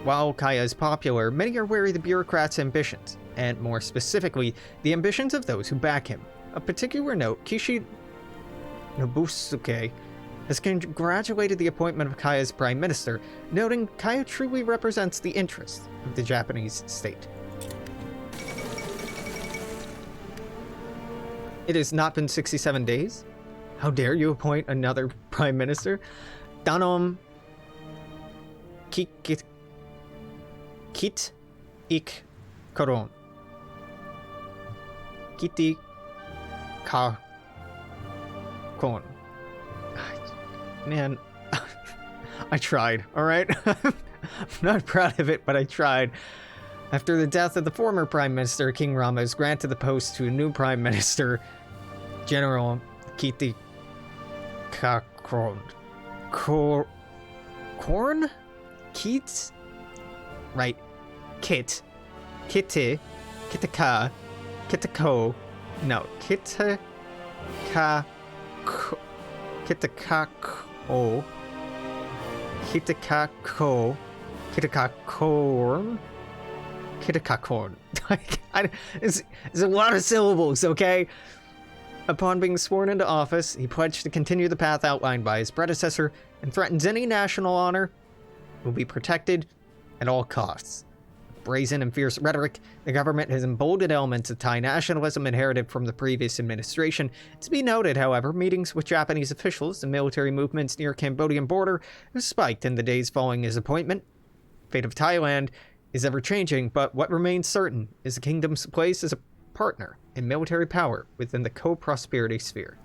Speaker 1: While Kaya is popular, many are wary of the bureaucrats' ambitions, and more specifically, the ambitions of those who back him. Of particular note, Kishi Nobusuke has congratulated the appointment of Kaya as Prime Minister, noting Kaya truly represents the interests of the Japanese state. It has not been 67 days. How dare you appoint another Prime Minister? Danom Kit Ik Koron. Kiti Ka Kon. Man, I tried, alright? I'm not proud of it, but I tried. After the death of the former Prime Minister, King Rama is granted the post to a new Prime Minister, General Kiti Kakron. Korn? Keats? Right. Kit. Kitty. Kitaka. Kitako. No. Kitaka. Kitakako. Kitakako. Kitakakorn. Kitakakorn. It's a lot of syllables, okay? Upon being sworn into office, he pledged to continue the path outlined by his predecessor and threatens any national honor will be protected at all costs. Brazen and fierce rhetoric, the government has emboldened elements of Thai nationalism inherited from the previous administration. To be noted, however, meetings with Japanese officials and military movements near Cambodian border have spiked in the days following his appointment. Fate of Thailand is ever-changing, but what remains certain is the kingdom's place as a partner in military power within the co-prosperity sphere.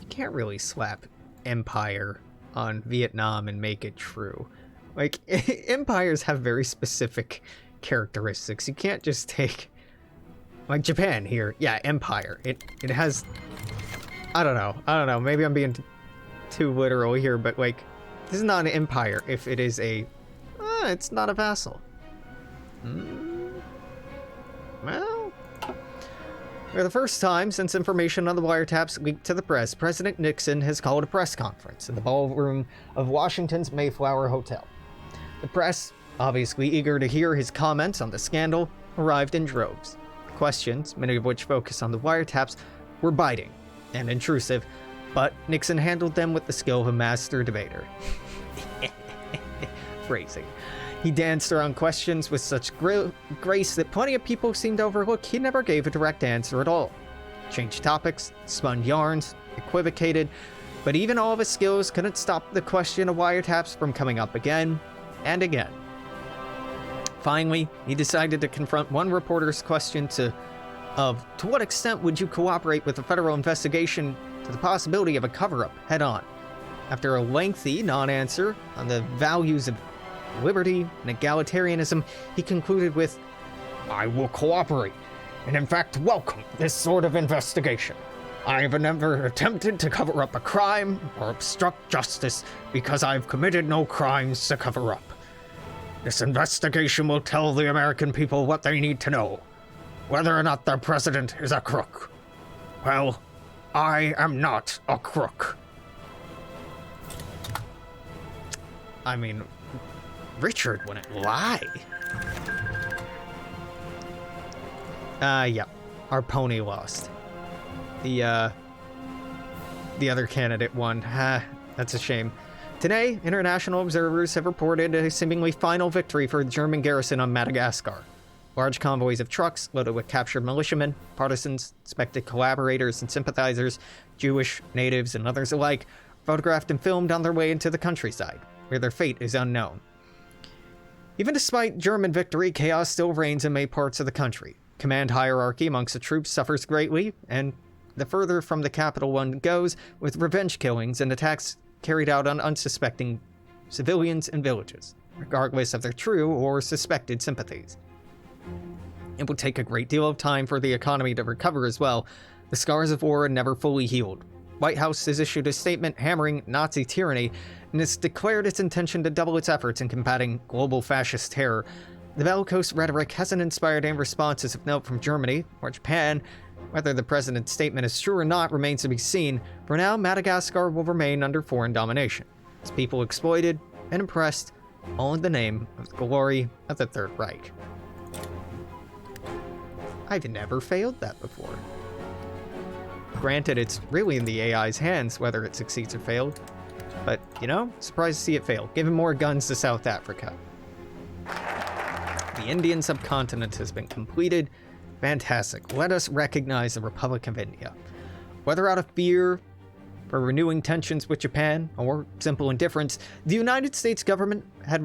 Speaker 1: You can't really slap empire on Vietnam and make it true. Like, empires have very specific characteristics. You can't just take, like, Japan here. Yeah, empire. It has, I don't know. Maybe I'm being too literal here, but, like, this is not an empire if it is a, it's not a vassal. Well, For the first time since information on the wiretaps leaked to the press, President Nixon has called a press conference in the ballroom of Washington's Mayflower Hotel. The press, obviously eager to hear his comments on the scandal, arrived in droves. Questions, many of which focus on the wiretaps, were biting and intrusive, but Nixon handled them with the skill of a master debater. Phrasing. He danced around questions with such grace that plenty of people seemed to overlook he never gave a direct answer at all. Changed topics, spun yarns, equivocated, but even all of his skills couldn't stop the question of wiretaps from coming up again and again. Finally, he decided to confront one reporter's question to what extent would you cooperate with a federal investigation to the possibility of a cover-up head-on? After a lengthy non-answer on the values of liberty and egalitarianism, he concluded with,
Speaker 2: I will cooperate, and in fact welcome this sort of investigation. I have never attempted to cover up a crime or obstruct justice because I've committed no crimes to cover up. This investigation will tell the American people what they need to know, whether or not their president is a crook. Well, I am not a crook.
Speaker 1: I mean, Richard wouldn't lie. Yeah. Our pony lost. The other candidate won. That's a shame. Today, international observers have reported a seemingly final victory for the German garrison on Madagascar. Large convoys of trucks loaded with captured militiamen, partisans, suspected collaborators and sympathizers, Jewish, natives, and others alike, photographed and filmed on their way into the countryside, where their fate is unknown. Even despite German victory, chaos still reigns in many parts of the country. Command hierarchy amongst the troops suffers greatly, and the further from the capital one goes, with revenge killings and attacks carried out on unsuspecting civilians and villages, regardless of their true or suspected sympathies. It will take a great deal of time for the economy to recover as well. The scars of war are never fully healed. White House has issued a statement hammering Nazi tyranny and has declared its intention to double its efforts in combating global fascist terror. The bellicose rhetoric hasn't inspired any responses of note from Germany or Japan. Whether the president's statement is true or not remains to be seen. For now, Madagascar will remain under foreign domination, its people exploited and oppressed, all in the name of the glory of the Third Reich. I've never failed that before. Granted, it's really in the AI's hands whether it succeeds or fails. But, you know, surprised to see it fail. Giving more guns to South Africa. The Indian subcontinent has been completed. Fantastic. Let us recognize the Republic of India. Whether out of fear for renewing tensions with Japan or simple indifference, the United States government had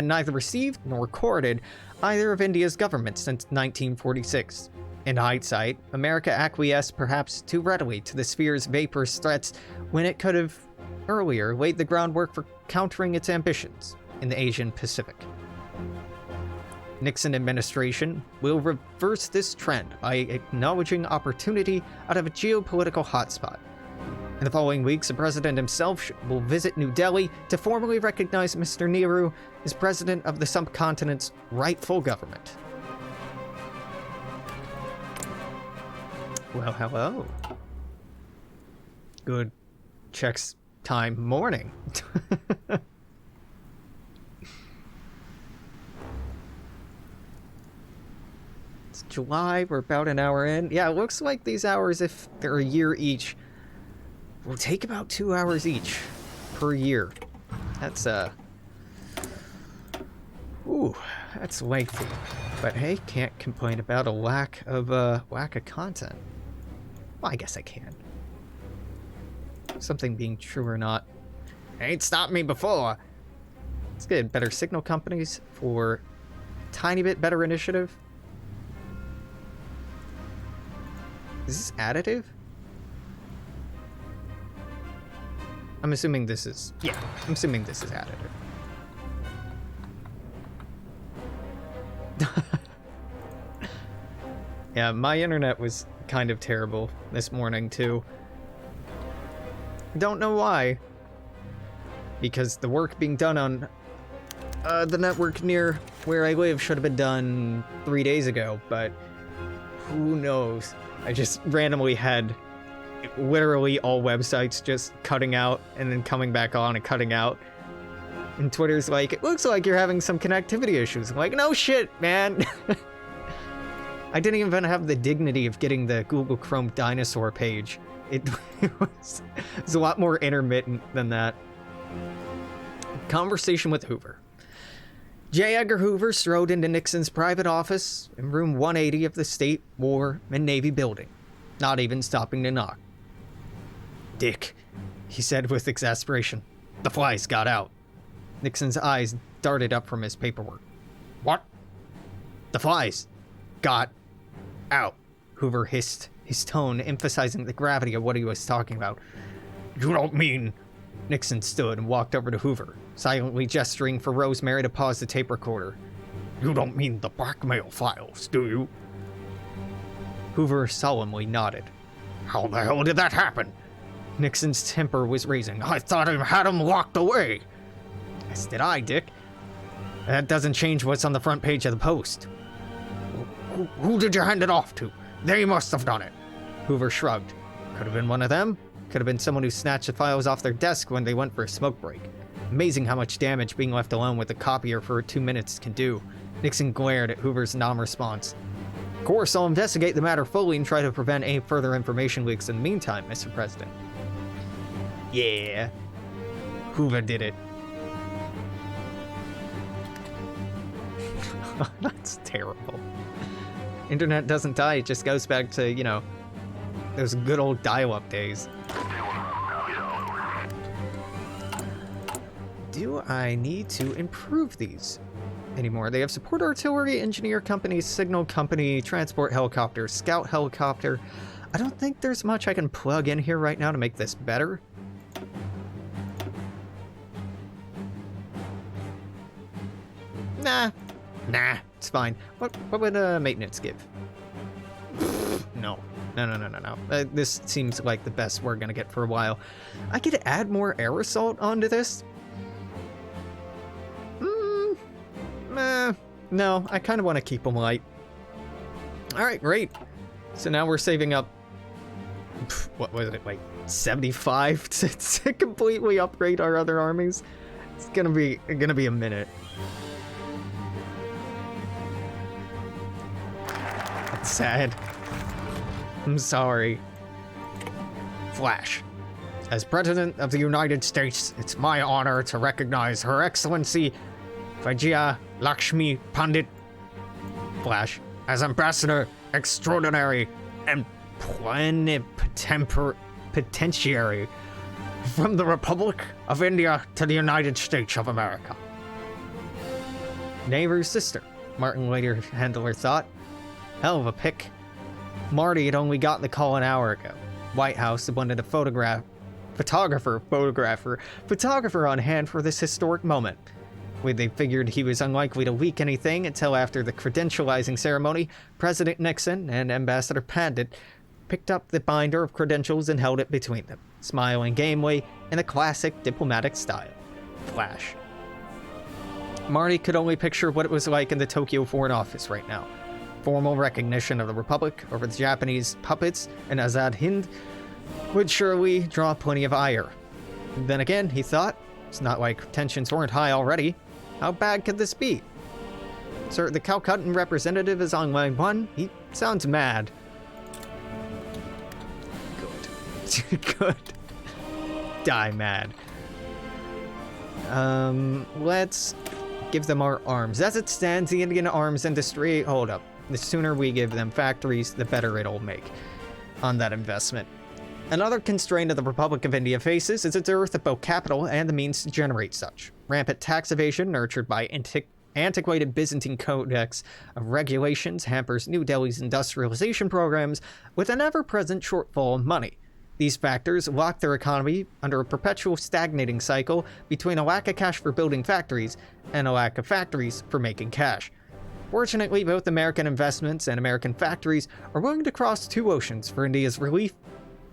Speaker 1: neither received nor recorded either of India's governments since 1946. In hindsight, America acquiesced perhaps too readily to the sphere's vaporous threats when it could have earlier laid the groundwork for countering its ambitions in the Asian Pacific. Nixon administration will reverse this trend by acknowledging opportunity out of a geopolitical hotspot. In the following weeks, the president himself will visit New Delhi to formally recognize Mr. Nehru as president of the subcontinent's rightful government. Well, hello. Good checks time morning. It's July, we're about an hour in. Yeah, it looks like these hours, if they're a year each, will take about 2 hours each per year. That's, ooh, that's lengthy. But hey, can't complain about a lack of content. Well, I guess I can. Something being true or not. Ain't stopped me before. It's good. Better signal companies for tiny bit better initiative. Is this additive? I'm assuming this is... Yeah, I'm assuming this is additive. Yeah, my internet was kind of terrible this morning, too. Don't know why. Because the work being done on the network near where I live should have been done 3 days ago, but Who knows? I just randomly had literally all websites just cutting out and then coming back on and cutting out. And Twitter's like, it looks like you're having some connectivity issues. I'm like, no shit, man. I didn't even have the dignity of getting the Google Chrome dinosaur page. It was a lot more intermittent than that. Conversation with Hoover. J. Edgar Hoover strode into Nixon's private office in room 180 of the State, War, and Navy building, not even stopping to knock. Dick, he said with exasperation, the flies got out. Nixon's eyes darted up from his paperwork. What? The flies got out, Hoover hissed, his tone emphasizing the gravity of what he was talking about. You don't mean... Nixon stood and walked over to Hoover, silently gesturing for Rosemary to pause the tape recorder. You don't mean the blackmail files, do you? Hoover solemnly nodded. How the hell did that happen? Nixon's temper was raising. I thought I had him locked away. As did I, Dick. That doesn't change what's on the front page of the Post. Who did you hand it off to? They must have done it. Hoover shrugged. Could have been one of them. Could have been someone who snatched the files off their desk when they went for a smoke break. Amazing how much damage being left alone with a copier for 2 minutes can do. Nixon glared at Hoover's non-response. Of course, I'll investigate the matter fully and try to prevent any further information leaks in the meantime, Mr. President. Yeah. Hoover did it. That's terrible. Internet doesn't die, it just goes back to, you know, those good old dial-up days. Do I need to improve these anymore? They have support artillery, engineer company, signal company, transport helicopter, scout helicopter. I don't think there's much I can plug in here right now to make this better. Nah, it's fine. What would maintenance give? No. This seems like the best we're gonna get for a while. I could add more air assault onto this. No, I kind of want to keep them light. All right, great. So now we're saving up, what was it, like 75 to completely upgrade our other armies? It's gonna be a minute. That's sad. I'm sorry. Flash. As President of the United States, it's my honor to recognize Her Excellency Vijaya Lakshmi Pandit. Flash. As Ambassador Extraordinary and Plenipotentiary from the Republic of India to the United States of America. Neighbor's sister, Martin later handler thought. Hell of a pick. Marty had only gotten the call an hour ago. White House wanted a photographer on hand for this historic moment. When they figured he was unlikely to leak anything until after the credentializing ceremony, President Nixon and Ambassador Pandit picked up the binder of credentials and held it between them, smiling gamely in the classic diplomatic style. Flash. Marty could only picture what it was like in the Tokyo Foreign Office right now. Formal recognition of the Republic over the Japanese puppets in Azad Hind would surely draw plenty of ire. Then again, he thought, it's not like tensions weren't high already. How bad could this be? Sir, the Calcuttan representative is on line 1. He sounds mad. Good. Good. Die mad. Let's give them our arms. As it stands, the Indian arms industry... Hold up. The sooner we give them factories, the better it'll make on that investment. Another constraint of the Republic of India faces is its dearth of both capital and the means to generate such. Rampant tax evasion, nurtured by antiquated Byzantine Codex of regulations, hampers New Delhi's industrialization programs with an ever-present shortfall of money. These factors lock their economy under a perpetual stagnating cycle between a lack of cash for building factories and a lack of factories for making cash. Fortunately, both American investments and American factories are willing to cross 2 oceans for India's relief.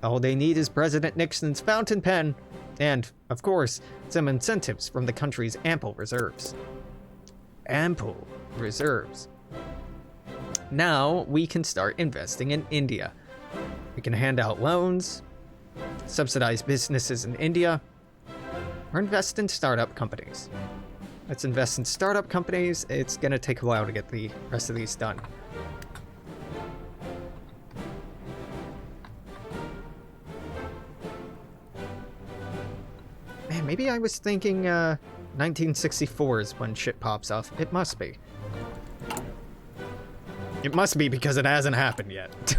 Speaker 1: All they need is President Nixon's fountain pen and, of course, some incentives from the country's ample reserves. Ample reserves. Now we can start investing in India. We can hand out loans, subsidize businesses in India, or invest in startup companies. Let's invest in startup companies. It's gonna take a while to get the rest of these done. Man, maybe I was thinking 1964 is when shit pops off. It must be. It must be because it hasn't happened yet.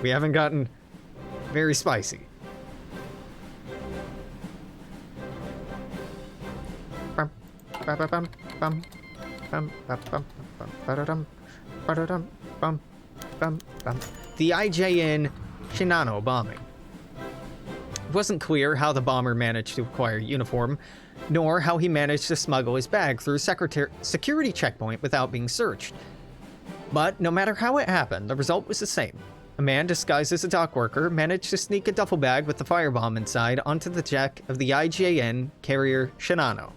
Speaker 1: We haven't gotten very spicy. The IJN Shinano bombing. It wasn't clear how the bomber managed to acquire uniform, nor how he managed to smuggle his bag through a security checkpoint without being searched. But no matter how it happened, the result was the same. A man disguised as a dock worker managed to sneak a duffel bag with the firebomb inside onto the deck of the IJN carrier Shinano,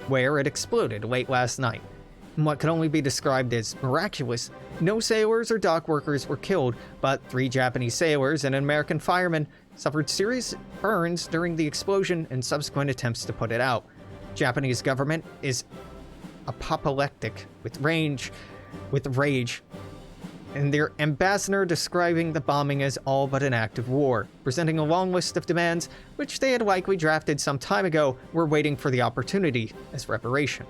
Speaker 1: where it exploded late last night. In what could only be described as miraculous, no sailors or dock workers were killed, but 3 Japanese sailors and an American fireman suffered serious burns during the explosion and subsequent attempts to put it out. Japanese government is apoplectic with rage, and their ambassador describing the bombing as all but an act of war, presenting a long list of demands which they had likely drafted some time ago were waiting for the opportunity as reparation.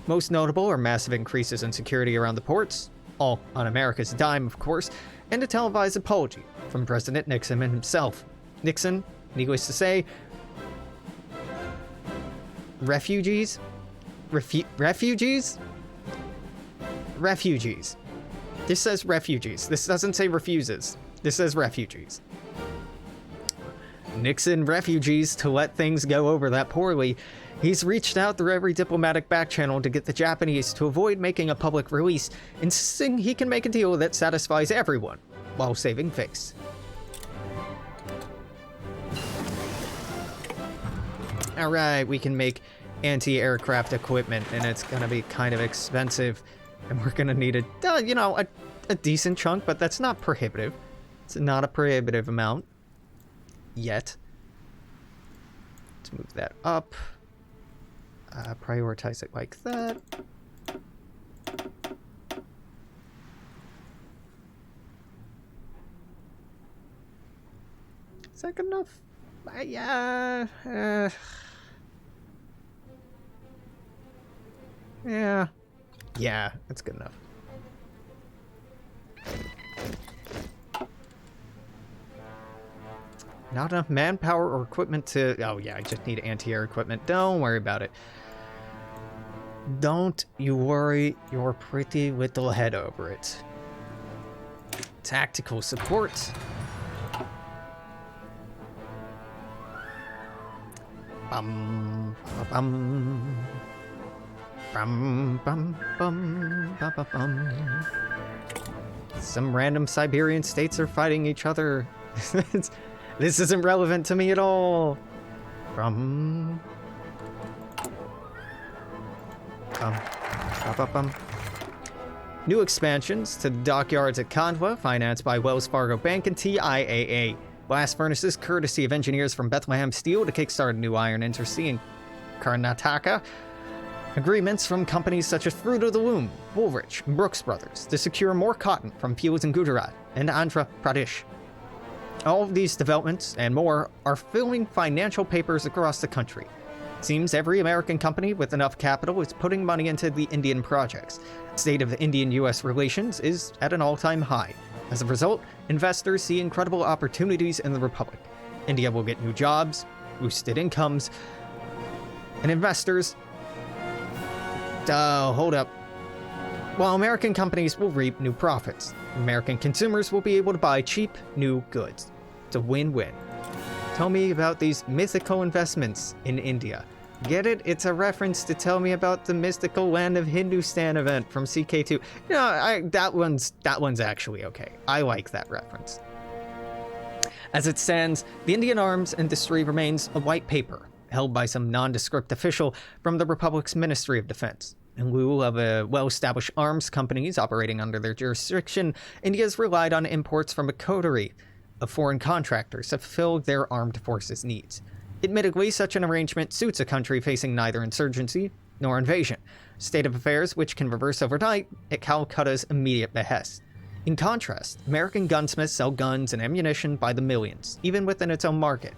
Speaker 1: Most notable are massive increases in security around the ports, all on America's dime, of course, and a televised apology from President Nixon himself. Nixon, needless to say, refugees? This says refugees. This doesn't say refuses. This says refugees. Nixon refugees to let things go over that poorly. He's reached out through every diplomatic back channel to get the Japanese to avoid making a public release, insisting he can make a deal that satisfies everyone while saving face. Alright, we can make anti-aircraft equipment, and it's gonna be kind of expensive, and we're gonna need a decent chunk, but that's not prohibitive. It's not a prohibitive amount yet. Let's move that up. Prioritize it like that. Is that good enough? Yeah. Yeah, that's good enough. Not enough manpower or equipment to... Oh yeah, I just need anti-air equipment. Don't worry about it. Don't you worry your pretty little head over it. Tactical support. Bum, bum, bum, bum, bum, bum, bum, bum. Some random Siberian states are fighting each other. This isn't relevant to me at all. Bum, bum, bum, bum. New expansions to the dockyards at Kandwa, financed by Wells Fargo Bank and TIAA. Blast furnaces, courtesy of engineers from Bethlehem Steel, to kickstart a new iron industry in Karnataka. Agreements from companies such as Fruit of the Loom, Woolrich, and Brooks Brothers to secure more cotton from fields in Gujarat and Andhra Pradesh. All of these developments and more are filling financial papers across the country. Seems every American company with enough capital is putting money into the Indian projects. The state of Indian-US relations is at an all-time high. As a result, investors see incredible opportunities in the Republic. India will get new jobs, boosted incomes, and investors... hold up. While American companies will reap new profits, American consumers will be able to buy cheap, new goods. It's a win-win. Tell me about these mythical investments in India. Get it? It's a reference to tell me about the mystical land of Hindustan event from CK2. You know, that one's actually okay. I like that reference. As it stands, the Indian arms industry remains a white paper held by some nondescript official from the Republic's Ministry of Defense. In lieu of well-established arms companies operating under their jurisdiction, India's relied on imports from a coterie of foreign contractors to fulfill their armed forces' needs. Admittedly, such an arrangement suits a country facing neither insurgency nor invasion, a state of affairs which can reverse overnight at Calcutta's immediate behest. In contrast, American gunsmiths sell guns and ammunition by the millions, even within its own market.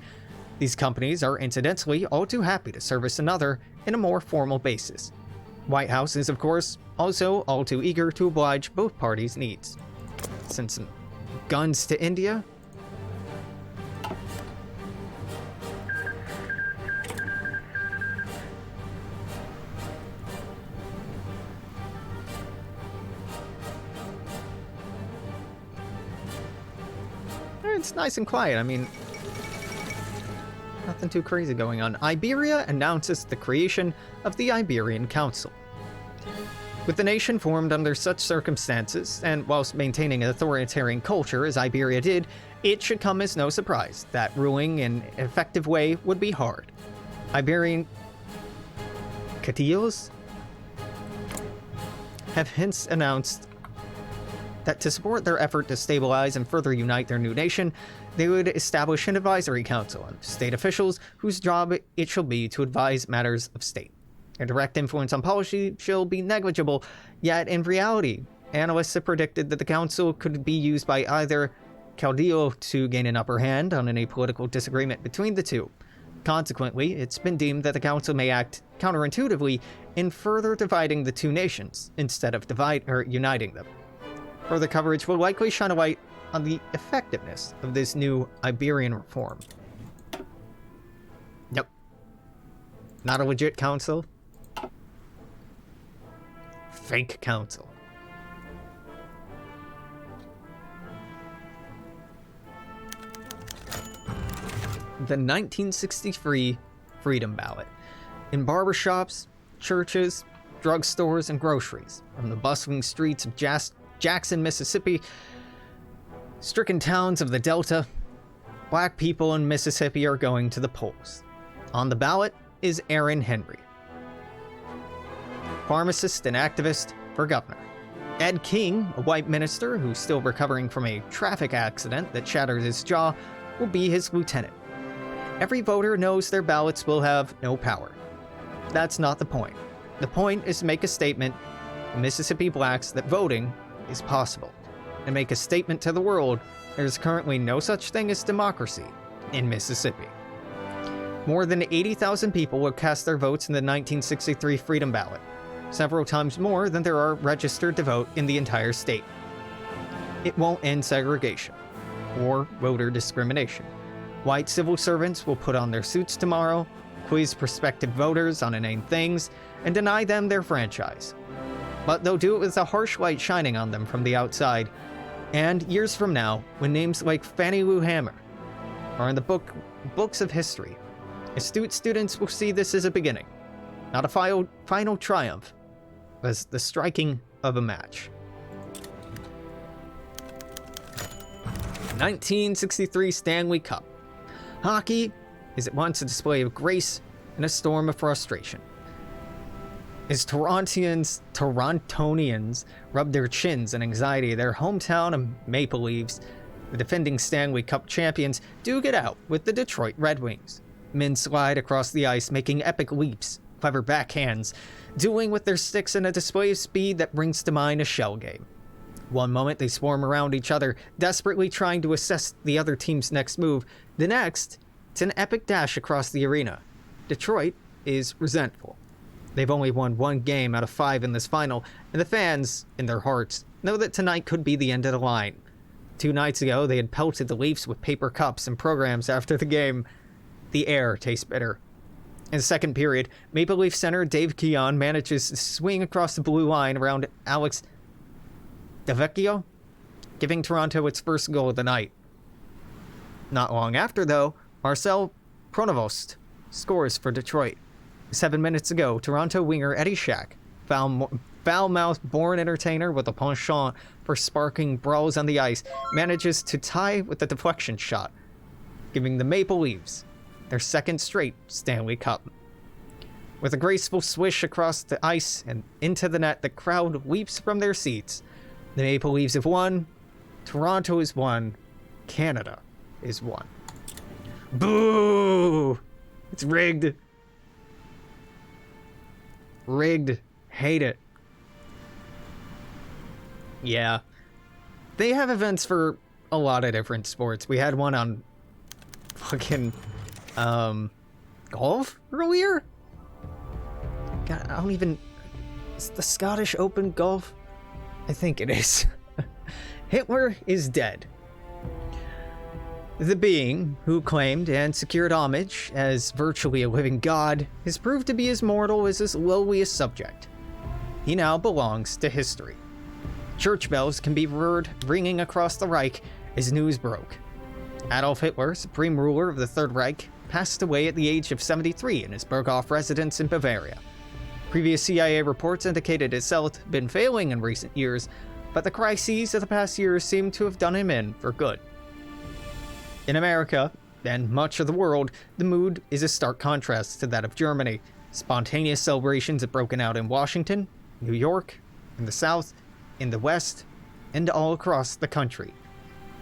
Speaker 1: These companies are incidentally all too happy to service another in a more formal basis. White House is, of course, also all too eager to oblige both parties' needs. Send some guns to India? It's nice and quiet. I mean, nothing too crazy going on. Iberia announces the creation of the Iberian Council. With the nation formed under such circumstances, and whilst maintaining an authoritarian culture as Iberia did, it should come as no surprise that ruling in an effective way would be hard. Iberian Catillos have hence announced that to support their effort to stabilize and further unite their new nation, they would establish an advisory council of state officials whose job it shall be to advise matters of state. Their direct influence on policy shall be negligible, yet in reality, analysts have predicted that the council could be used by either Caudillo to gain an upper hand on any political disagreement between the two. Consequently, it's been deemed that the council may act counterintuitively in further dividing the two nations instead of uniting them. Further coverage will likely shine a light on the effectiveness of this new Iberian reform. Nope. Not a legit council. Fake council. The 1963 Freedom Ballot. In barbershops, churches, drugstores, and groceries, from the bustling streets of Jackson, Mississippi, stricken towns of the Delta, black people in Mississippi are going to the polls. On the ballot is Aaron Henry, pharmacist and activist for governor. Ed King, a white minister who's still recovering from a traffic accident that shattered his jaw, will be his lieutenant. Every voter knows their ballots will have no power. That's not the point. The point is to make a statement to Mississippi blacks that voting is possible, and make a statement to the world there is currently no such thing as democracy in Mississippi. More than 80,000 people will cast their votes in the 1963 Freedom Ballot, several times more than there are registered to vote in the entire state. It won't end segregation or voter discrimination. White civil servants will put on their suits tomorrow, quiz prospective voters on inane things, and deny them their franchise. But they'll do it with a harsh light shining on them from the outside. And years from now, when names like Fannie Lou Hamer are in the books of history, astute students will see this as a beginning, not a final triumph, but as the striking of a match. 1963 Stanley Cup. Hockey is at once a display of grace and a storm of frustration. As Torontonians rub their chins in anxiety, their hometown of Maple Leafs, the defending Stanley Cup champions, do get out with the Detroit Red Wings. Men slide across the ice, making epic leaps, clever backhands, dueling with their sticks in a display of speed that brings to mind a shell game. One moment they swarm around each other, desperately trying to assess the other team's next move. The next, it's an epic dash across the arena. Detroit is resentful. They've only won one game out of 5 in this final, and the fans, in their hearts, know that tonight could be the end of the line. 2 nights ago, they had pelted the Leafs with paper cups and programs after the game. The air tastes bitter. In the second period, Maple Leaf center Dave Keon manages to swing across the blue line around Alex Devecchio, giving Toronto its first goal of the night. Not long after, though, Marcel Pronovost scores for Detroit. 7 minutes ago, Toronto winger Eddie Shack, foul-mouthed born entertainer with a penchant for sparking brawls on the ice, manages to tie with a deflection shot, giving the Maple Leafs their second straight Stanley Cup. With a graceful swish across the ice and into the net, the crowd leaps from their seats. The Maple Leafs have won. Toronto is won. Canada is won. Boo! It's rigged. Rigged. Hate it. Yeah. They have events for a lot of different sports. We had one on fucking golf earlier? God, I don't even... Is the Scottish Open golf? I think it is. Hitler is dead. The being who claimed and secured homage as virtually a living god has proved to be as mortal as his lowliest subject. He now belongs to history. Church bells can be heard ringing across the Reich as news broke. Adolf Hitler, supreme ruler of the Third Reich, passed away at the age of 73 in his Berghof residence in Bavaria. Previous CIA reports indicated his health had been failing in recent years, but the crises of the past years seem to have done him in for good. In America, and much of the world, the mood is a stark contrast to that of Germany. Spontaneous celebrations have broken out in Washington, New York, in the South, in the West, and all across the country.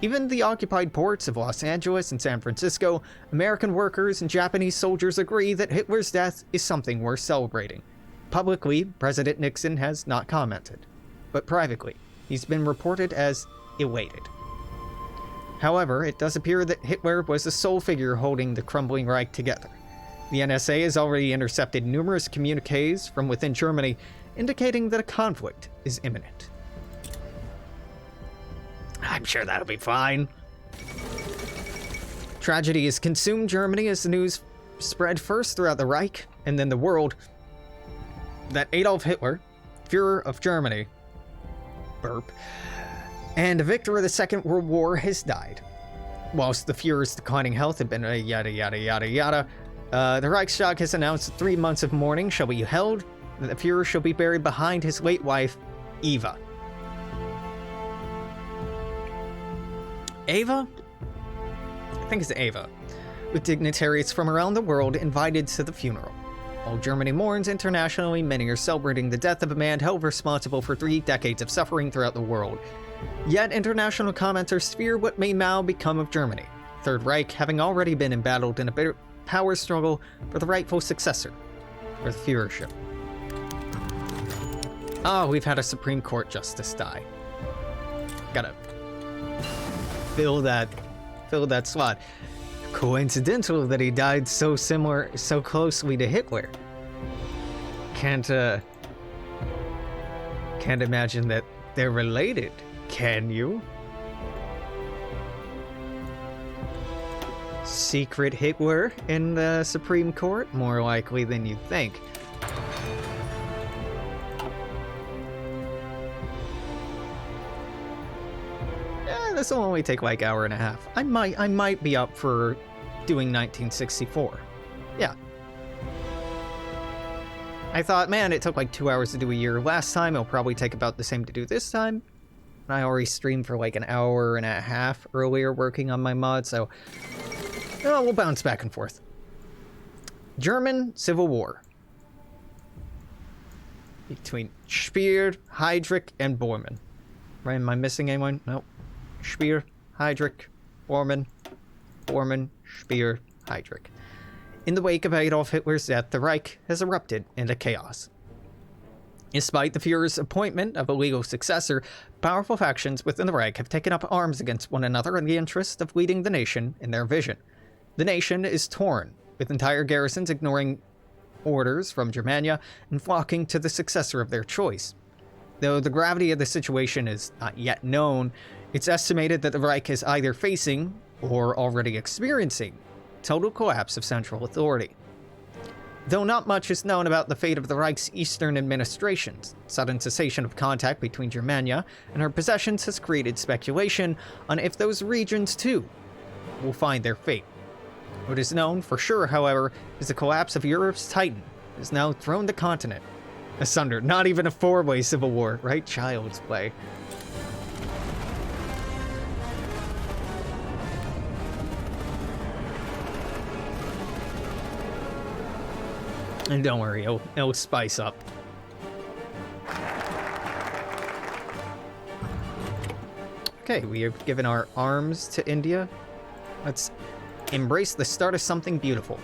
Speaker 1: Even the occupied ports of Los Angeles and San Francisco, American workers and Japanese soldiers agree that Hitler's death is something worth celebrating. Publicly, President Nixon has not commented, but privately, he's been reported as elated. However, it does appear that Hitler was the sole figure holding the crumbling Reich together. The NSA has already intercepted numerous communiques from within Germany, indicating that a conflict is imminent. I'm sure that'll be fine. Tragedy has consumed Germany as the news spread first throughout the Reich and then the world that Adolf Hitler, Führer of Germany, burp, and victor of the Second World War has died. Whilst the Führer's declining health had been a yada yada yada yada, the Reichstag has announced that 3 months of mourning shall be held, that the Führer shall be buried behind his late wife, Eva. Ava? I think it's Ava. With dignitaries from around the world invited to the funeral. While Germany mourns internationally, many are celebrating the death of a man held responsible for 3 decades of suffering throughout the world. Yet international commenters fear what may now become of Germany, Third Reich having already been embattled in a bitter power struggle for the rightful successor, for the Führership. We've had a Supreme Court justice die. Gotta fill that slot. Coincidental that he died so closely to Hitler. Can't imagine that they're related, can you? Secret Hitler in the Supreme Court? More likely than you'd think. This will only take like hour and a half. I might be up for doing 1964. Yeah. I thought, man, it took like 2 hours to do a year last time. It'll probably take about the same to do this time. I already streamed for like an hour and a half earlier working on my mod, so we'll bounce back and forth. German Civil War. Between Speer, Heydrich, and Bormann. Right, am I missing anyone? Nope. Speer, Heydrich, Bormann, Speer, Heydrich. In the wake of Adolf Hitler's death, the Reich has erupted into chaos. Despite the Führer's appointment of a legal successor, powerful factions within the Reich have taken up arms against one another in the interest of leading the nation in their vision. The nation is torn, with entire garrisons ignoring orders from Germania and flocking to the successor of their choice. Though the gravity of the situation is not yet known, it's estimated that the Reich is either facing, or already experiencing, total collapse of central authority. Though not much is known about the fate of the Reich's eastern administrations, sudden cessation of contact between Germania and her possessions has created speculation on if those regions, too, will find their fate. What is known for sure, however, is the collapse of Europe's Titan has now thrown the continent asunder. Not even a 4-way civil war, right? Child's play. And don't worry, it'll spice up. Okay, we have given our arms to India. Let's embrace the start of something beautiful.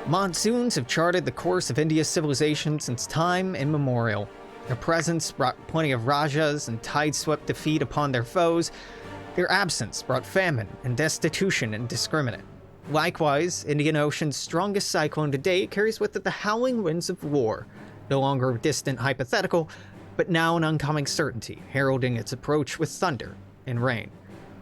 Speaker 1: Monsoons have charted the course of India's civilization since time immemorial. Their presence brought plenty of rajas and tide-swept defeat upon their foes. Their absence brought famine and destitution indiscriminate. Likewise, Indian Ocean's strongest cyclone to date carries with it the howling winds of war, no longer a distant hypothetical, but now an oncoming certainty, heralding its approach with thunder and rain.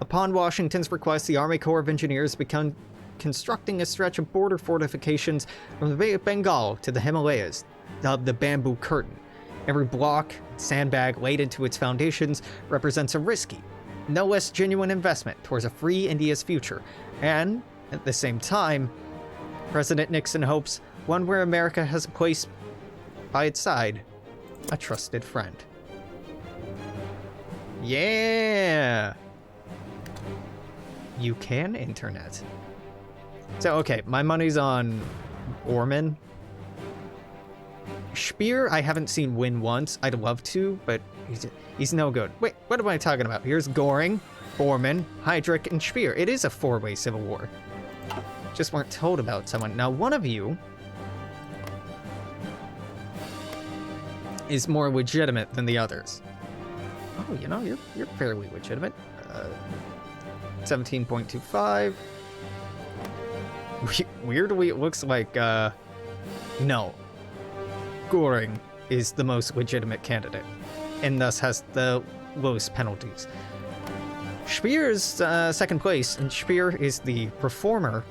Speaker 1: Upon Washington's request, the Army Corps of Engineers began constructing a stretch of border fortifications from the Bay of Bengal to the Himalayas, dubbed the Bamboo Curtain. Every block and sandbag laid into its foundations represents a risky, no less genuine investment towards a free India's future, and, at the same time, President Nixon hopes one where America has placed by its side a trusted friend. Yeah! You can internet. So, okay, my money's on Orman. Speer, I haven't seen win once. I'd love to, but he's no good. Wait, what am I talking about? Here's Goring, Orman, Heydrich, and Speer. It is a four-way civil war. Just weren't told about someone. Now, one of you is more legitimate than the others. Oh, you know, you're fairly legitimate. 17.25. Weirdly, it looks like, no. Goring is the most legitimate candidate, and thus has the lowest penalties. Speer is second place, and Speer is the performer.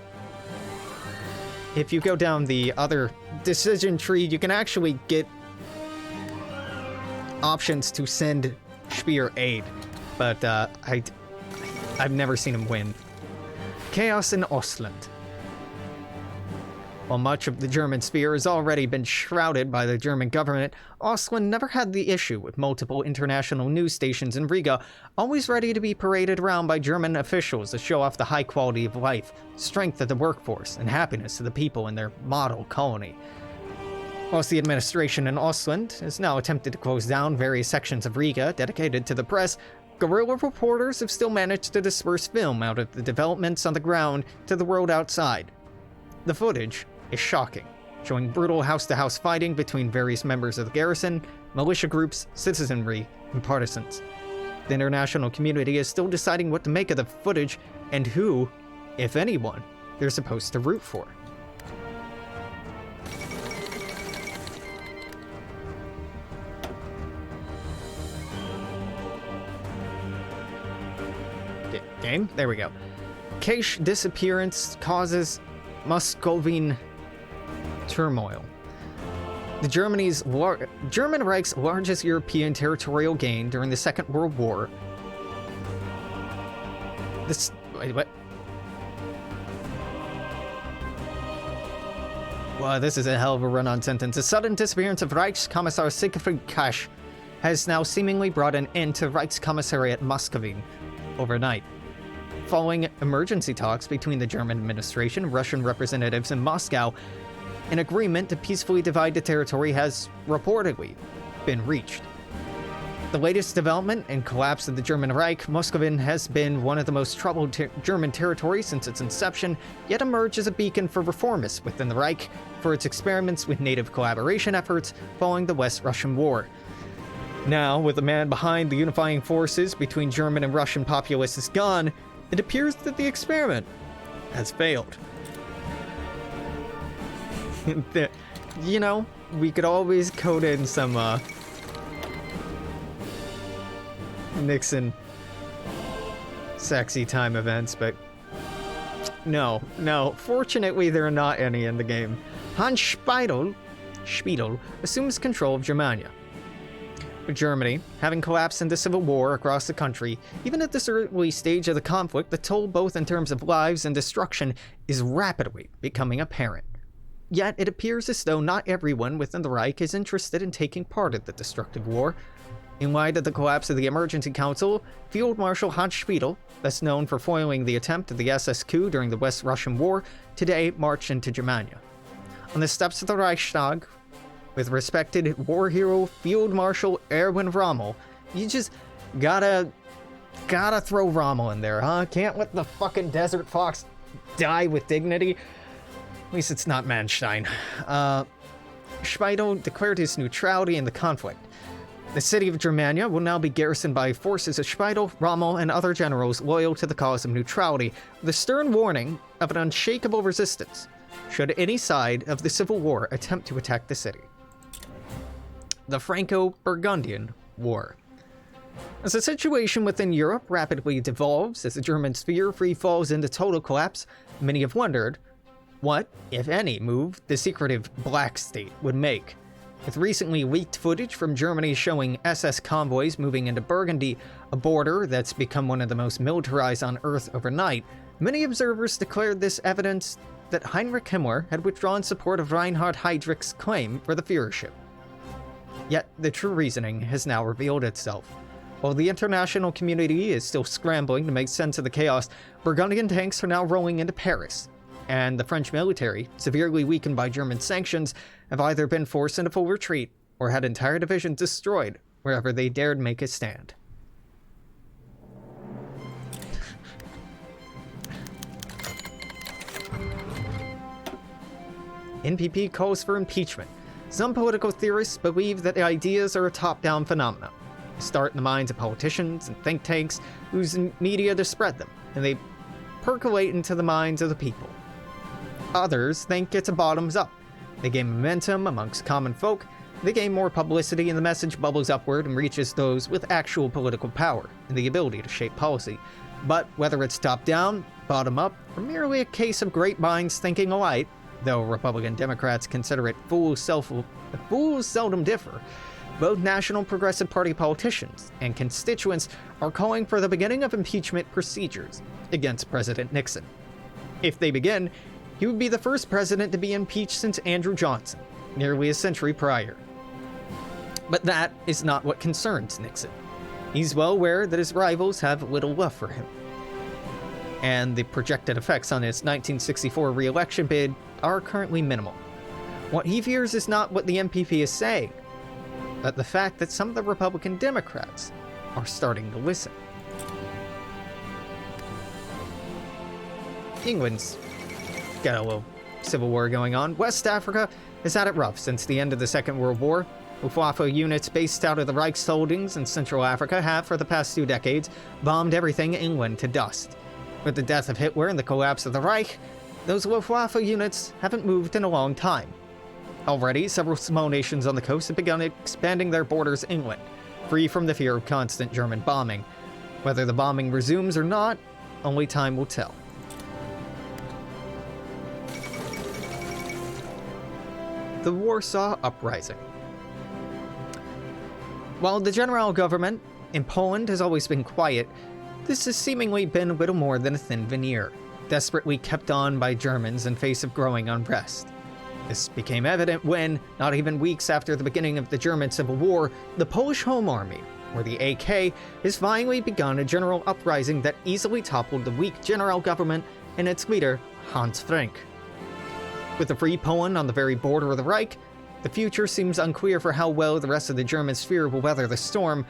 Speaker 1: If you go down the other decision tree, you can actually get options to send Speer aid, but I've never seen him win. Chaos in Ostland. While much of the German sphere has already been shrouded by the German government, Ostland never had the issue with multiple international news stations in Riga, always ready to be paraded around by German officials to show off the high quality of life, strength of the workforce, and happiness of the people in their model colony. Whilst the administration in Ostland has now attempted to close down various sections of Riga dedicated to the press, guerrilla reporters have still managed to disperse film out of the developments on the ground to the world outside. The footage is shocking, showing brutal house-to-house fighting between various members of the garrison, militia groups, citizenry, and partisans. The international community is still deciding what to make of the footage and who, if anyone, they're supposed to root for. Game? There we go. Cache disappearance causes Muscovine turmoil. The German Reich's largest European territorial gain during the Second World War. Wait, what? Wow, this is a hell of a run-on sentence. The sudden disappearance of Reichskommissar Siegfried Cache has now seemingly brought an end to Reichskommissariat Muscovine overnight. Following emergency talks between the German administration and Russian representatives in Moscow, an agreement to peacefully divide the territory has reportedly been reached. The latest development and collapse of the German Reich, Muscovine has been one of the most troubled German territories since its inception, yet emerged as a beacon for reformists within the Reich for its experiments with native collaboration efforts following the West Russian War. Now, with the man behind the unifying forces between German and Russian populaces gone, it appears that the experiment has failed. You know, we could always code in some, Nixon sexy time events, but no. Fortunately, there are not any in the game. Hans Speidel assumes control of Germania. With Germany having collapsed into civil war across the country, even at this early stage of the conflict, the toll both in terms of lives and destruction is rapidly becoming apparent. Yet it appears as though not everyone within the Reich is interested in taking part in the destructive war. In light of the collapse of the Emergency Council, Field Marshal Hans Speidel, best known for foiling the attempt of the SS coup during the West Russian War, today marched into Germania. on the steps of the Reichstag with respected war hero Field Marshal Erwin Rommel. You just gotta throw Rommel in there, huh? Can't let the fucking Desert Fox die with dignity. At least it's not Manstein. Speidel declared his neutrality in the conflict. The city of Germania will now be garrisoned by forces of Speidel, Rommel, and other generals loyal to the cause of neutrality, with a stern warning of an unshakable resistance should any side of the Civil War attempt to attack the city. The Franco-Burgundian War. As the situation within Europe rapidly devolves, as the German sphere free falls into total collapse, many have wondered what, if any, move the secretive Black State would make. With recently leaked footage from Germany showing SS convoys moving into Burgundy, a border that's become one of the most militarized on Earth overnight, many observers declared this evidence that Heinrich Himmler had withdrawn support of Reinhard Heydrich's claim for the Führership. Yet, the true reasoning has now revealed itself. While the international community is still scrambling to make sense of the chaos, Burgundian tanks are now rolling into Paris, and the French military, severely weakened by German sanctions, have either been forced into full retreat or had entire divisions destroyed wherever they dared make a stand. NPP calls for impeachment. Some political theorists believe that the ideas are a top-down phenomenon. They start in the minds of politicians and think tanks whose media to spread them, and they percolate into the minds of the people. Others think it's a bottoms-up. They gain momentum amongst common folk, they gain more publicity, and the message bubbles upward and reaches those with actual political power and the ability to shape policy. But whether it's top-down, bottom-up, or merely a case of great minds thinking alike, though Republican Democrats consider it fools seldom differ, both National Progressive Party politicians and constituents are calling for the beginning of impeachment procedures against President Nixon. If they begin, he would be the first president to be impeached since Andrew Johnson, nearly a century prior. But that is not what concerns Nixon. He's well aware that his rivals have little love for him, and the projected effects on his 1964 re-election bid are currently minimal. What he fears is not what the MPP is saying, but the fact that some of the Republican Democrats are starting to listen. England's got a little civil war going on. West Africa has had it rough since the end of the Second World War. Luftwaffe units based out of the Reich's holdings in Central Africa have, for the past 2 decades, bombed everything England to dust. With the death of Hitler and the collapse of the Reich, those Luftwaffe units haven't moved in a long time. Already, several small nations on the coast have begun expanding their borders inland, free from the fear of constant German bombing. Whether the bombing resumes or not, only time will tell. The Warsaw Uprising. While the general government in Poland has always been quiet, this has seemingly been little more than a thin veneer, desperately kept on by Germans in face of growing unrest. This became evident when, not even weeks after the beginning of the German Civil War, the Polish Home Army, or the AK, has finally begun a general uprising that easily toppled the weak general government and its leader, Hans Frank. With a free Poland on the very border of the Reich, the future seems unclear for how well the rest of the German sphere will weather the storm.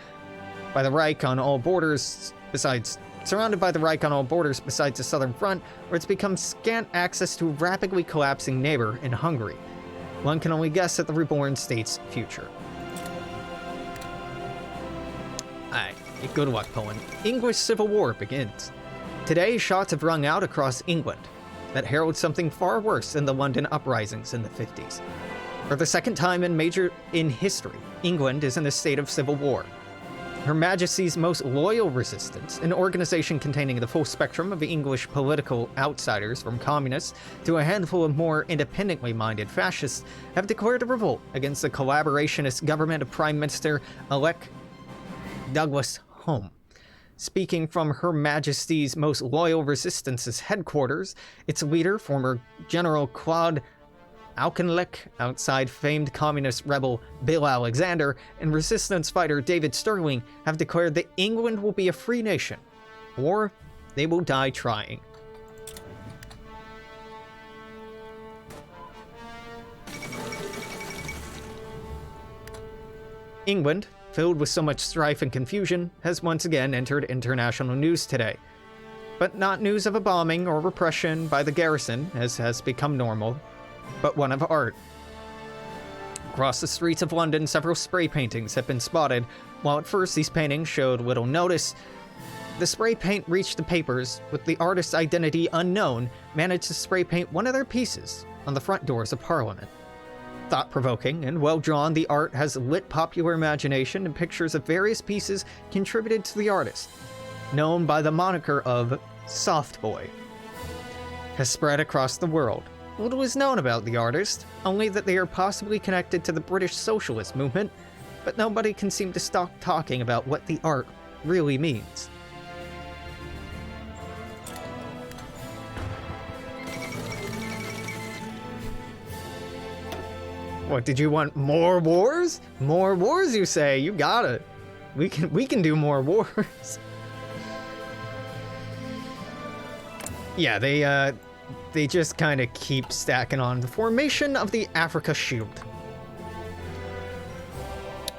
Speaker 1: Surrounded by the Reich on all borders besides the southern front, where it's become scant access to a rapidly collapsing neighbor in Hungary. One can only guess at the reborn state's future. Aye, good luck, Poland. English Civil War begins. Today, shots have rung out across England that herald something far worse than the London uprisings in the 50s. For the second time in history, England is in a state of civil war. Her Majesty's most loyal resistance, an organization containing the full spectrum of English political outsiders from communists to a handful of more independently minded fascists, have declared a revolt against the collaborationist government of Prime Minister-elect Douglas Home. Speaking from Her Majesty's most loyal resistance's headquarters, its leader, former General Claude Auchinleck, outside famed communist rebel Bill Alexander, and resistance fighter David Sterling have declared that England will be a free nation, or they will die trying. England, filled with so much strife and confusion, has once again entered international news today. But not news of a bombing or repression by the garrison, as has become normal, but one of art. Across the streets of London, several spray paintings have been spotted. While at first these paintings showed little notice, the spray paint reached the papers, with the artist's identity unknown, managed to spray paint one of their pieces on the front doors of Parliament. Thought-provoking and well-drawn, the art has lit popular imagination, and pictures of various pieces contributed to the artist, known by the moniker of Soft Boy, has spread across the world. Little is known about the artist, only that they are possibly connected to the British socialist movement, but nobody can seem to stop talking about what the art really means. What, did you want more wars? More wars, you say? You got it. We can do more wars. Yeah, they just kind of keep stacking on. The formation of the Africa Shield.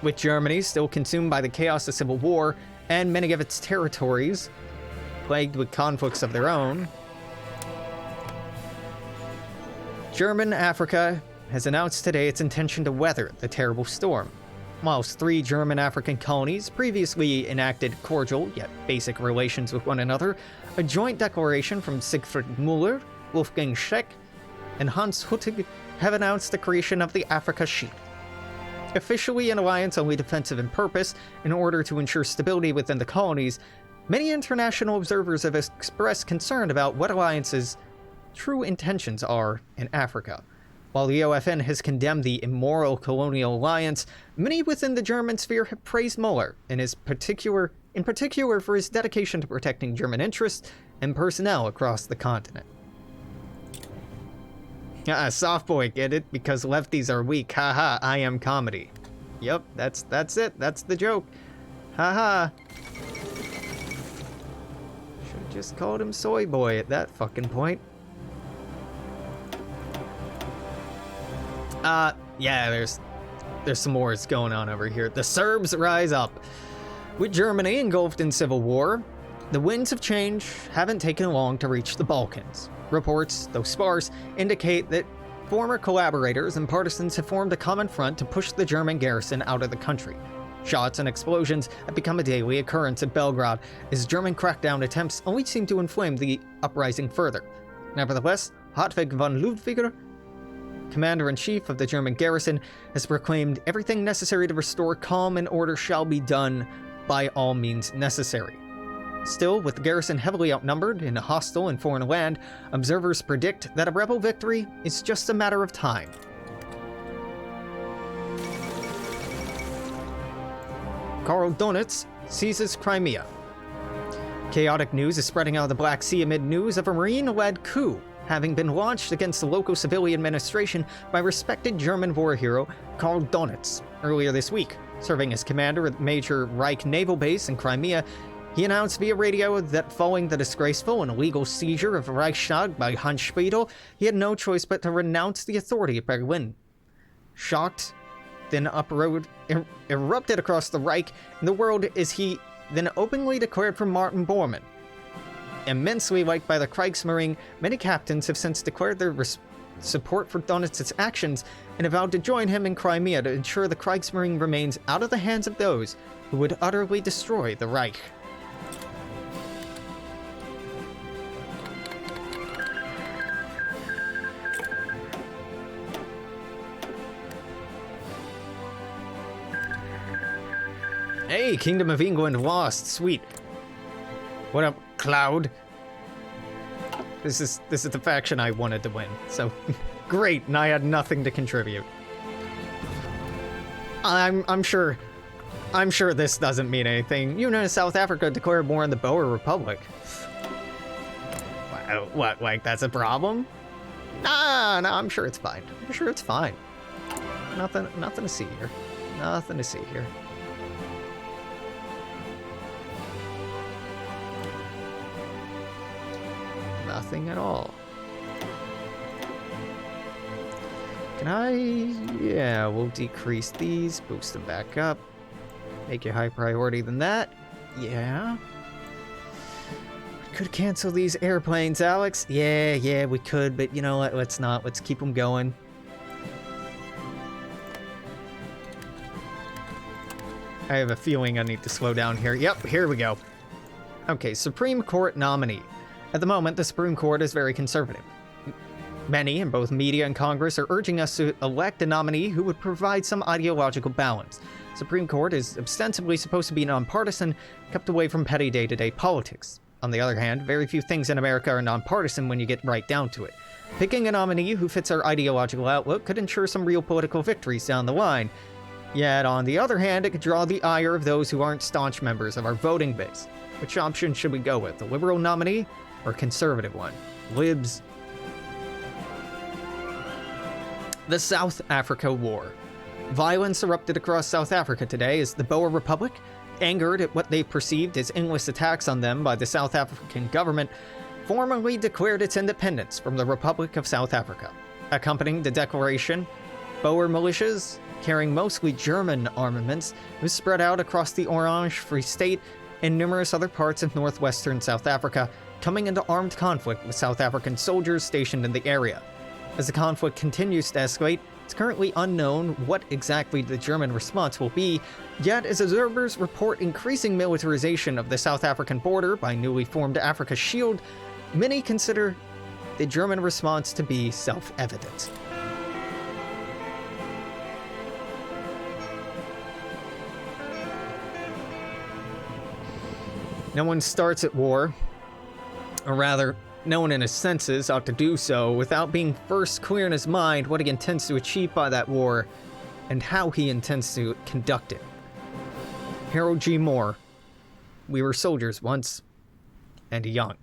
Speaker 1: With Germany still consumed by the chaos of civil war, and many of its territories plagued with conflicts of their own, German Africa has announced today its intention to weather the terrible storm. Whilst 3 German African colonies previously enacted cordial yet basic relations with one another, a joint declaration from Siegfried Müller, Wolfgang Scheck, and Hans Huttig have announced the creation of the Africa Shield. Officially an alliance only defensive in purpose, in order to ensure stability within the colonies, many international observers have expressed concern about what alliance's true intentions are in Africa. While the OFN has condemned the immoral colonial alliance, many within the German sphere have praised Müller in particular for his dedication to protecting German interests and personnel across the continent. Soft boy, get it? Because lefties are weak. Haha, I am comedy. Yep, that's it. That's the joke. Haha. Should've just called him Soy Boy at that fucking point. Yeah, there's some wars going on over here. The Serbs rise up. With Germany engulfed in civil war, the winds of change haven't taken long to reach the Balkans. Reports, though sparse, indicate that former collaborators and partisans have formed a common front to push the German garrison out of the country. Shots and explosions have become a daily occurrence at Belgrade, as German crackdown attempts only seem to inflame the uprising further. Nevertheless, Hartwig von Ludwiger, Commander-in-Chief of the German garrison, has proclaimed everything necessary to restore calm and order shall be done by all means necessary. Still, with the garrison heavily outnumbered in a hostile and foreign land, observers predict that a rebel victory is just a matter of time. Karl Donitz seizes Crimea. Chaotic news is spreading out of the Black Sea amid news of a Marine-led coup having been launched against the local civilian administration by respected German war hero Karl Donitz earlier this week. Serving as commander at Major Reich Naval Base in Crimea, he announced via radio that following the disgraceful and illegal seizure of Reichstag by Hans Speidel, he had no choice but to renounce the authority of Berlin. Shocked, then uproar erupted across the Reich and the world as he then openly declared for Martin Bormann. Immensely liked by the Kriegsmarine, many captains have since declared their support for Donitz's actions and have vowed to join him in Crimea to ensure the Kriegsmarine remains out of the hands of those who would utterly destroy the Reich. Hey, Kingdom of England lost. Sweet. What up, Cloud? This is the faction I wanted to win. So great, and I had nothing to contribute. I'm sure this doesn't mean anything. South Africa declared war on the Boer Republic. What, like that's a problem? Nah, I'm sure it's fine. I'm sure it's fine. Nothing to see here. Nothing to see here. Nothing at all. Can I... Yeah, we'll decrease these, boost them back up. Make a high priority than that. Yeah. Could cancel these airplanes, Alex. Yeah, we could, but you know what? Let's not. Let's keep them going. I have a feeling I need to slow down here. Yep, here we go. Okay, Supreme Court nominee. At the moment, the Supreme Court is very conservative. Many in both media and Congress are urging us to elect a nominee who would provide some ideological balance. Supreme Court is ostensibly supposed to be nonpartisan, kept away from petty day-to-day politics. On the other hand, very few things in America are nonpartisan when you get right down to it. Picking a nominee who fits our ideological outlook could ensure some real political victories down the line. Yet, on the other hand, it could draw the ire of those who aren't staunch members of our voting base. Which option should we go with, the liberal nominee or conservative one? Libs. The South Africa War. Violence erupted across South Africa today as the Boer Republic, angered at what they perceived as endless attacks on them by the South African government, formally declared its independence from the Republic of South Africa. Accompanying the declaration, Boer militias, carrying mostly German armaments, was spread out across the Orange Free State and numerous other parts of northwestern South Africa, coming into armed conflict with South African soldiers stationed in the area. As the conflict continues to escalate, it's currently unknown what exactly the German response will be, yet as observers report increasing militarization of the South African border by newly formed Africa Shield, many consider the German response to be self-evident. No one starts at war, or rather, no one in his senses ought to do so without being first clear in his mind what he intends to achieve by that war and how he intends to conduct it. Harold G. Moore. We were soldiers once, and young.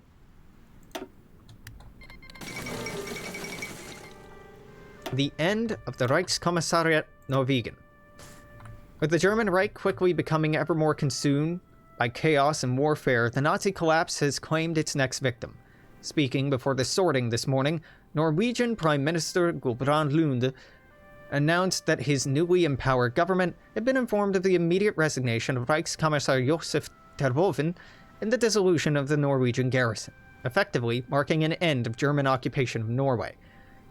Speaker 1: The end of the Reichskommissariat Norwegen. With the German Reich quickly becoming ever more consumed by chaos and warfare, the Nazi collapse has claimed its next victim. Speaking before the sorting this morning, Norwegian Prime Minister Gulbrand Lund announced that his newly empowered government had been informed of the immediate resignation of Reichskommissar Josef Terboven and the dissolution of the Norwegian garrison, effectively marking an end of German occupation of Norway.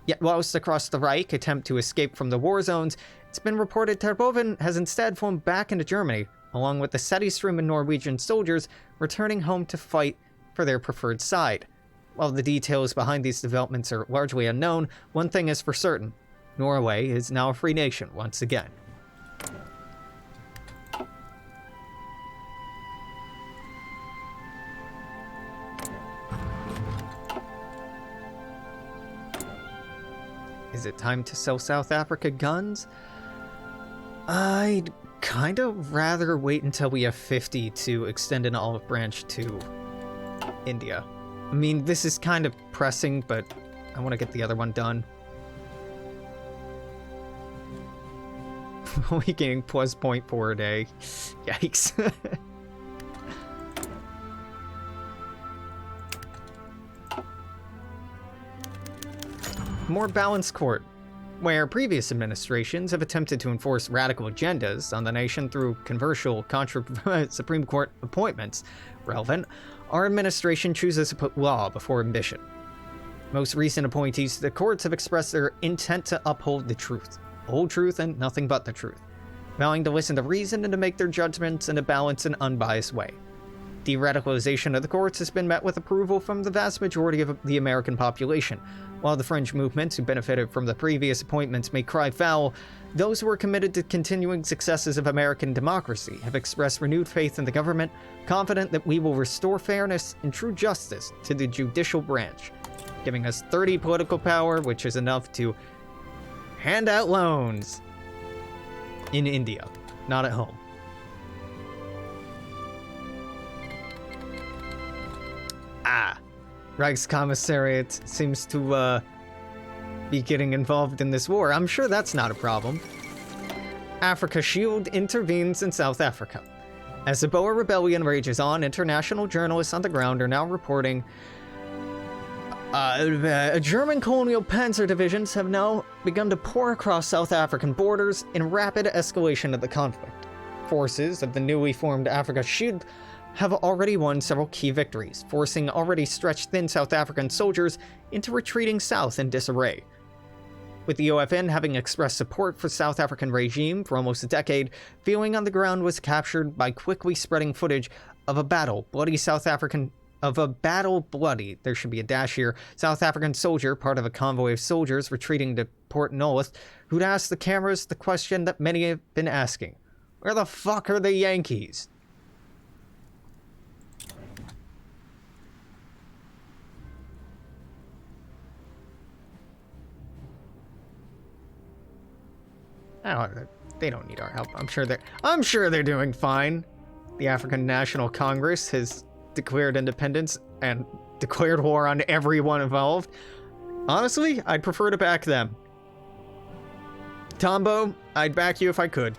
Speaker 1: Yet whilst across the Reich attempt to escape from the war zones, it's been reported Terboven has instead flown back into Germany, along with the steady stream of Norwegian soldiers returning home to fight for their preferred side. While the details behind these developments are largely unknown, one thing is for certain: Norway is now a free nation once again. Is it time to sell South Africa guns? I'd kind of rather wait until we have 50 to extend an olive branch to India. I mean, this is kind of pressing, but I want to get the other one done. Only getting plus 0.4 a day. Yikes. More balanced court. Where previous administrations have attempted to enforce radical agendas on the nation through controversial Supreme Court appointments relevant, our administration chooses to put law before ambition. Most recent appointees to the courts have expressed their intent to uphold the truth, the whole truth and nothing but the truth, vowing to listen to reason and to make their judgments in a balanced and unbiased way. De-radicalization of the courts has been met with approval from the vast majority of the American population. While the fringe movements who benefited from the previous appointments may cry foul, those who are committed to continuing successes of American democracy have expressed renewed faith in the government, confident that we will restore fairness and true justice to the judicial branch, giving us 30 political power, which is enough to hand out loans in India, not at home. Reichskommissariat seems to be getting involved in this war. I'm sure that's not a problem. Africa Shield intervenes in South Africa. As the Boer rebellion rages on, international journalists on the ground are now reporting German colonial panzer divisions have now begun to pour across South African borders in rapid escalation of the conflict. forces of the newly formed Africa should have already won several key victories, forcing already stretched thin South African soldiers into retreating south in disarray. With the OFN having expressed support for South African regime for almost a decade, feeling on the ground was captured by quickly spreading footage of a bloody, there should be a dash here, South African soldier, part of a convoy of soldiers retreating to Port Nolloth, who'd asked the cameras the question that many have been asking. Where the fuck are the Yankees? They don't need our help. I'm sure they're doing fine. The African National Congress has declared independence and declared war on everyone involved. Honestly, I'd prefer to back them. Tombo, I'd back you if I could.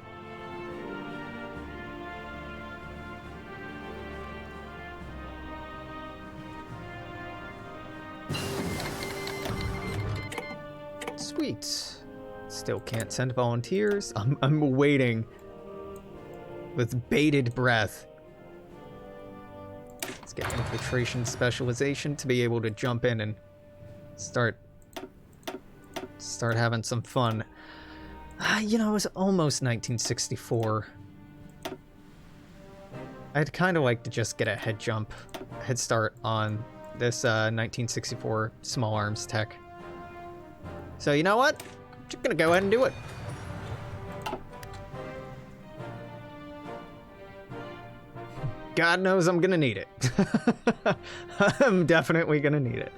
Speaker 1: Sweet. Still can't send volunteers. I'm waiting with bated breath. Let's get infiltration specialization to be able to jump in and start having some fun. You know, it was almost 1964. I'd kind of like to just get a head start on this 1964 small arms tech. So you know what? Just gonna go ahead and do it. God knows I'm gonna need it. I'm definitely gonna need it.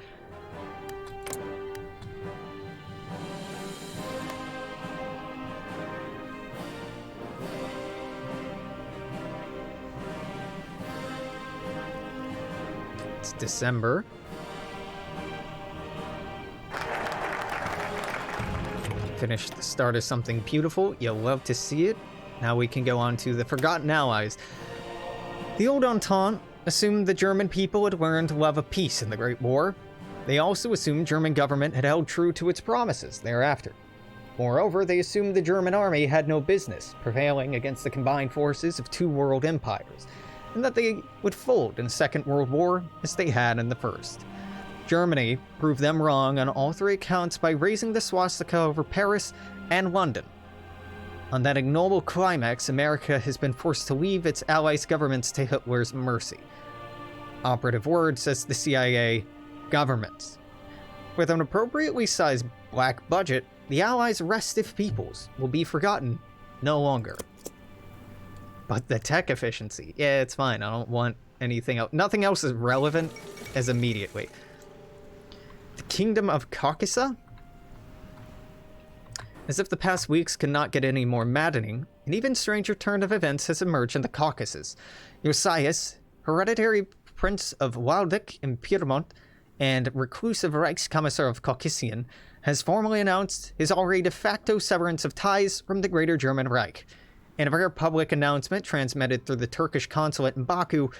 Speaker 1: It's December. Finished the start of something beautiful. You'll love to see it. Now we can go on to the Forgotten Allies. The old Entente assumed the German people had learned love of peace in the Great War. They also assumed German government had held true to its promises thereafter. Moreover, they assumed the German army had no business prevailing against the combined forces of two world empires, and that they would fold in the Second World War as they had in the First. Germany proved them wrong on all three accounts by raising the swastika over Paris and London. On that ignoble climax, America has been forced to leave its allies' governments to Hitler's mercy. Operative word, says the CIA, governments. With an appropriately sized black budget, the Allies' restive peoples will be forgotten no longer. But the tech efficiency, yeah, it's fine. I don't want anything else. Nothing else is relevant as immediately. The Kingdom of Caucasus? As if the past weeks could not get any more maddening, an even stranger turn of events has emerged in the Caucasus. Josias, hereditary prince of Waldeck in Piedmont and reclusive Reichskommissar of Caucasian, has formally announced his already de facto severance of ties from the Greater German Reich. In a very public announcement transmitted through the Turkish consulate in Baku,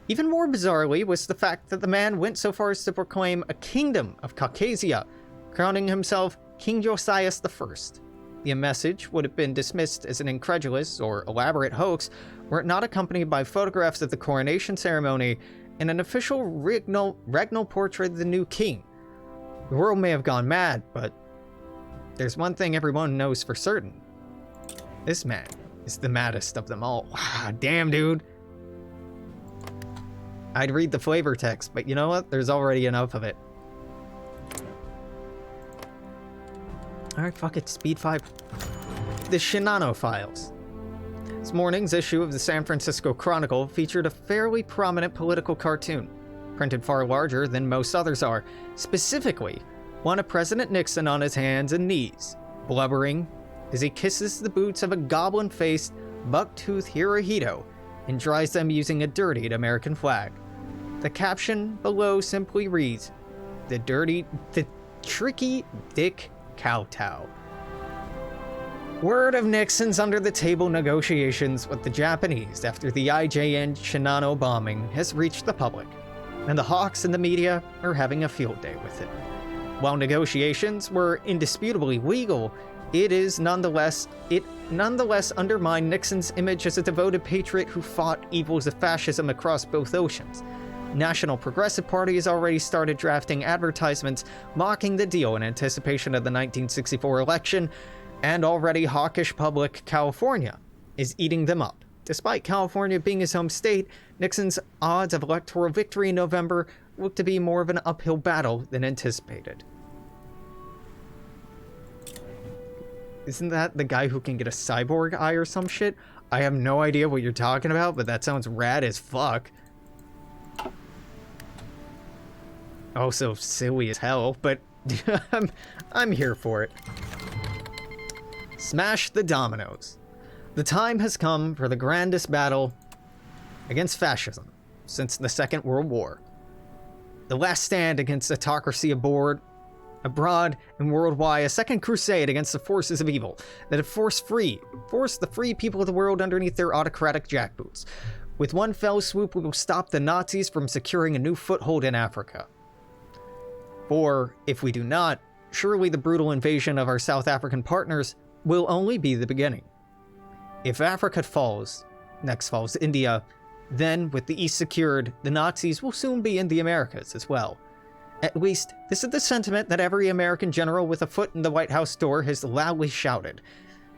Speaker 1: even more bizarrely was the fact that the man went so far as to proclaim a kingdom of Caucasia, crowning himself King Josias I. The message would have been dismissed as an incredulous or elaborate hoax were it not accompanied by photographs of the coronation ceremony and an official regnal portrait of the new king. The world may have gone mad, but there's one thing everyone knows for certain. This man is the maddest of them all. Wow, damn, dude. I'd read the flavor text, but you know what? There's already enough of it. Alright, fuck it. Speed 5. The Shinano Files. This morning's issue of the San Francisco Chronicle featured a fairly prominent political cartoon, printed far larger than most others are, specifically one of President Nixon on his hands and knees, blubbering as he kisses the boots of a goblin-faced, buck-toothed Hirohito and dries them using a dirtied American flag. The caption below simply reads, the tricky dick kowtow. Word of Nixon's under-the-table negotiations with the Japanese after the IJN Shinano bombing has reached the public, and the hawks and the media are having a field day with it. While negotiations were indisputably legal, it nonetheless undermined Nixon's image as a devoted patriot who fought evils of fascism across both oceans. National Progressive Party has already started drafting advertisements mocking the deal in anticipation of the 1964 election, and already hawkish public California is eating them up. Despite California being his home state, Nixon's odds of electoral victory in November look to be more of an uphill battle than anticipated. Isn't that the guy who can get a cyborg eye or some shit? I have no idea what you're talking about, but that sounds rad as fuck. Also silly as hell, but I'm here for it. Smash the dominoes. The time has come for the grandest battle against fascism since the Second World War. The last stand against autocracy abroad and worldwide, a second crusade against the forces of evil that have forced the free people of the world underneath their autocratic jackboots. With one fell swoop, we will stop the Nazis from securing a new foothold in Africa. For if we do not, surely the brutal invasion of our South African partners will only be the beginning. If Africa falls, next falls India, then with the East secured, the Nazis will soon be in the Americas as well. At least, this is the sentiment that every American general with a foot in the White House door has loudly shouted,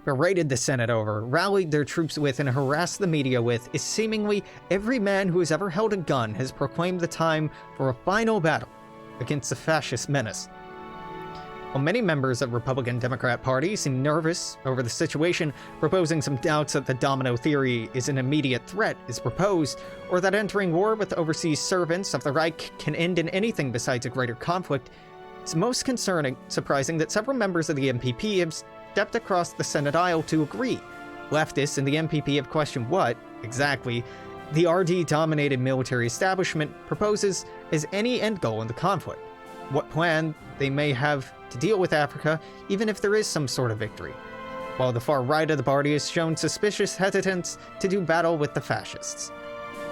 Speaker 1: berated the Senate over, rallied their troops with, and harassed the media with, is seemingly every man who has ever held a gun has proclaimed the time for a final battle against the fascist menace. While many members of Republican-Democrat Party seem nervous over the situation, proposing some doubts that the domino theory is an immediate threat is proposed, or that entering war with overseas servants of the Reich can end in anything besides a greater conflict, it's most surprising that several members of the MPP have stepped across the Senate aisle to agree. Leftists in the MPP have questioned what, exactly, the RD-dominated military establishment proposes as any end goal in the conflict, what plan they may have to deal with Africa, even if there is some sort of victory, while the far right of the party has shown suspicious hesitance to do battle with the fascists.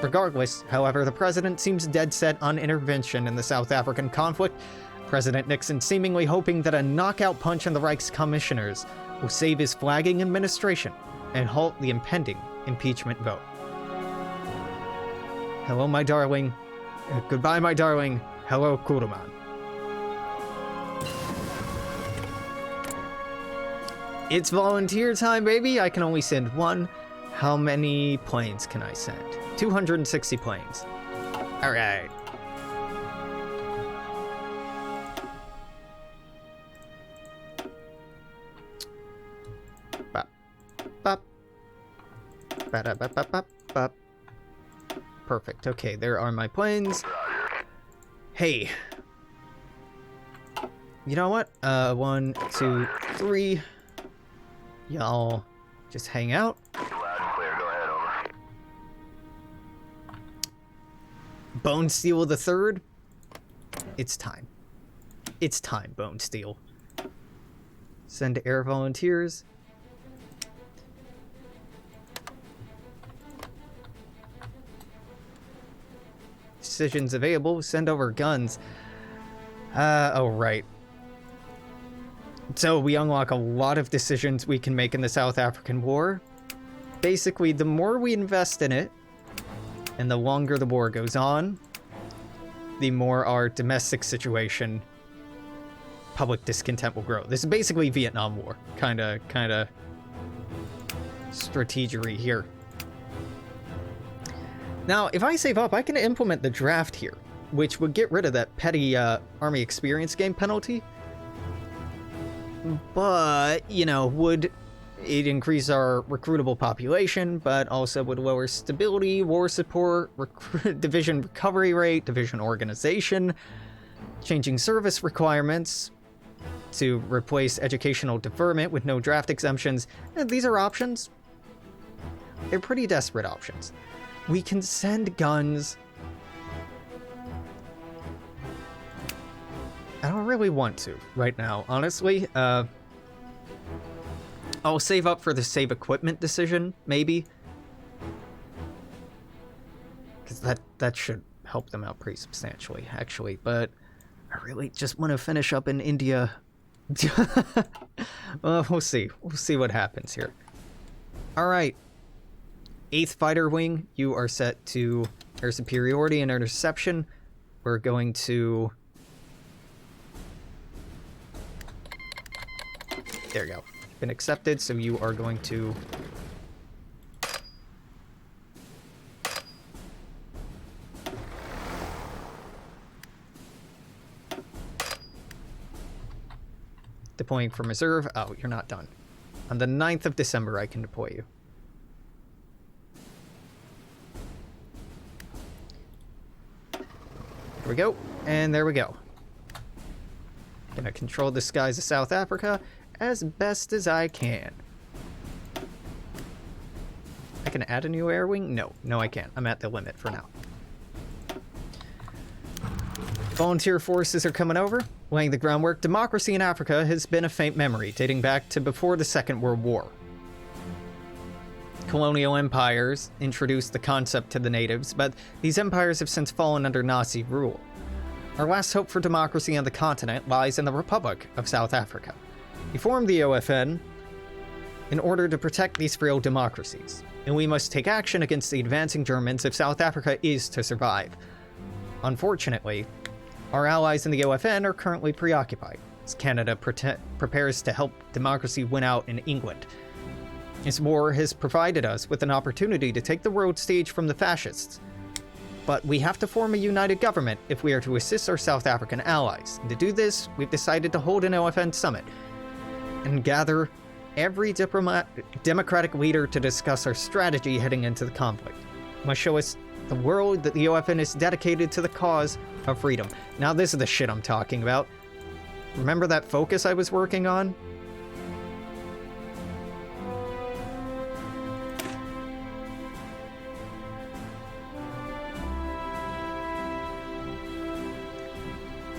Speaker 1: Regardless, however, the president seems dead set on intervention in the South African conflict, President Nixon seemingly hoping that a knockout punch on the Reich's commissioners will save his flagging administration and halt the impending impeachment vote. Hello, my darling. Goodbye, my darling. Hello, Kuruman. It's volunteer time, baby. I can only send one. How many planes can I send? 260 planes. All right. Bop. Bop. Ba-da-ba-ba-bop. Bop. Perfect. Okay, there are my planes. Hey. You know what? 1, 2, 3. Y'all just hang out.
Speaker 3: Loud and clear. Go ahead, over.
Speaker 1: Bone Steel the Third. It's time. It's time, Bone Steel. Send air volunteers. Decisions available. Send over guns. Oh, right. So we unlock a lot of decisions we can make in the South African War. Basically, the more we invest in it, and the longer the war goes on, the more our domestic situation, public discontent will grow. This is basically Vietnam War, kind of strategery here. Now, if I save up, I can implement the draft here, which would get rid of that petty army experience game penalty. But, you know, would it increase our recruitable population, but also would lower stability, war support, division recovery rate, division organization, changing service requirements to replace educational deferment with no draft exemptions. And these are options. They're pretty desperate options. We can send guns. I don't really want to right now, honestly. I'll save up for the save equipment decision, maybe. Because that should help them out pretty substantially, actually. But I really just want to finish up in India. We'll see. We'll see what happens here. All right. 8th Fighter Wing, you are set to air superiority and interception. We're going to... There you go. Been accepted, so you are going to... Deploying from reserve. Oh, you're not done. On the 9th of December, I can deploy you. There we go. And there we go. Gonna control the skies of South Africa as best as I can. I can add a new air wing? No, I can't. I'm at the limit for now. Volunteer forces are coming over, laying the groundwork. Democracy in Africa has been a faint memory, dating back to before the Second World War. Colonial empires introduced the concept to the natives, but these empires have since fallen under Nazi rule. Our last hope for democracy on the continent lies in the Republic of South Africa. We formed the OFN in order to protect these frail democracies, and we must take action against the advancing Germans if South Africa is to survive. Unfortunately, our allies in the OFN are currently preoccupied, as Canada prepares to help democracy win out in England. This war has provided us with an opportunity to take the world stage from the fascists. But we have to form a united government if we are to assist our South African allies. And to do this, we've decided to hold an OFN summit and gather every democratic leader to discuss our strategy heading into the conflict. We must show us the world that the OFN is dedicated to the cause of freedom. Now this is the shit I'm talking about. Remember that focus I was working on?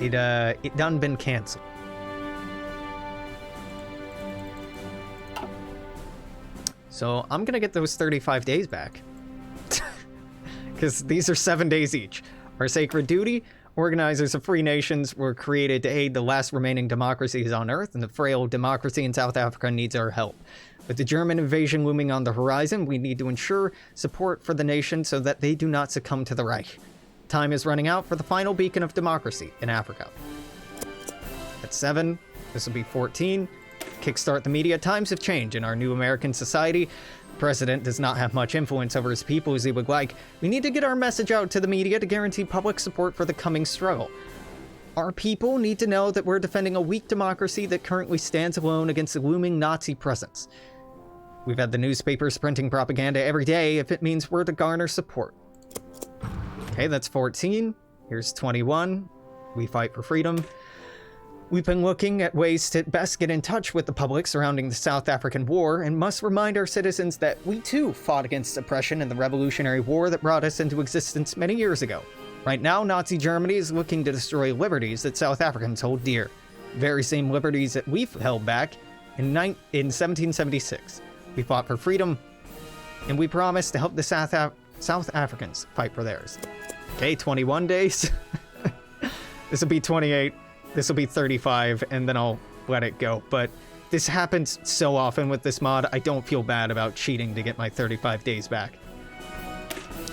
Speaker 1: It done been canceled. So I'm gonna get those 35 days back. Because these are 7 days each. Our sacred duty, organizers of free nations, were created to aid the last remaining democracies on Earth, and the frail democracy in South Africa needs our help. With the German invasion looming on the horizon, we need to ensure support for the nation so that they do not succumb to the Reich. Time is running out for the final beacon of democracy in Africa. At 7, this will be 14. Kickstart the media. Times have changed in our new American society. The president does not have much influence over his people as he would like. We need to get our message out to the media to guarantee public support for the coming struggle. Our people need to know that we're defending a weak democracy that currently stands alone against the looming Nazi presence. We've had the newspapers printing propaganda every day if it means we're to garner support. Okay, that's 14. Here's 21. We fight for freedom. We've been looking at ways to best get in touch with the public surrounding the South African War and must remind our citizens that we too fought against oppression in the Revolutionary War that brought us into existence many years ago. Right now, Nazi Germany is looking to destroy liberties that South Africans hold dear. Very same liberties that we've held back in 1776. We fought for freedom, and we promised to help the South Africans fight for theirs. Okay, 21 days. This will be 28. This will be 35, and then I'll let it go. But this happens so often with this mod, I don't feel bad about cheating to get my 35 days back.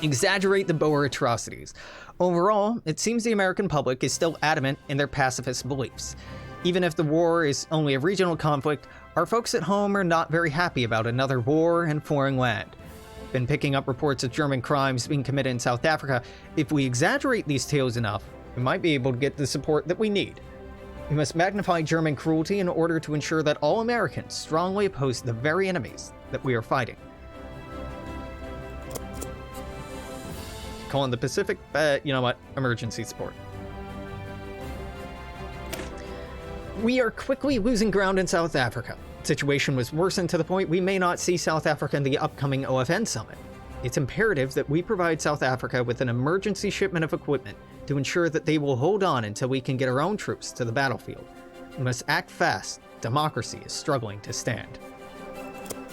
Speaker 1: Exaggerate the Boer atrocities. Overall, it seems the American public is still adamant in their pacifist beliefs. Even if the war is only a regional conflict, our folks at home are not very happy about another war in foreign land. Been picking up reports of German crimes being committed in South Africa. If we exaggerate these tales enough, we might be able to get the support that we need. We must magnify German cruelty in order to ensure that all Americans strongly oppose the very enemies that we are fighting. Calling the Pacific, you know what? Emergency support. We are quickly losing ground in South Africa. The situation was worsened to the point we may not see South Africa in the upcoming OFN summit. It's imperative that we provide South Africa with an emergency shipment of equipment to ensure that they will hold on until we can get our own troops to the battlefield. We must act fast. Democracy is struggling to stand.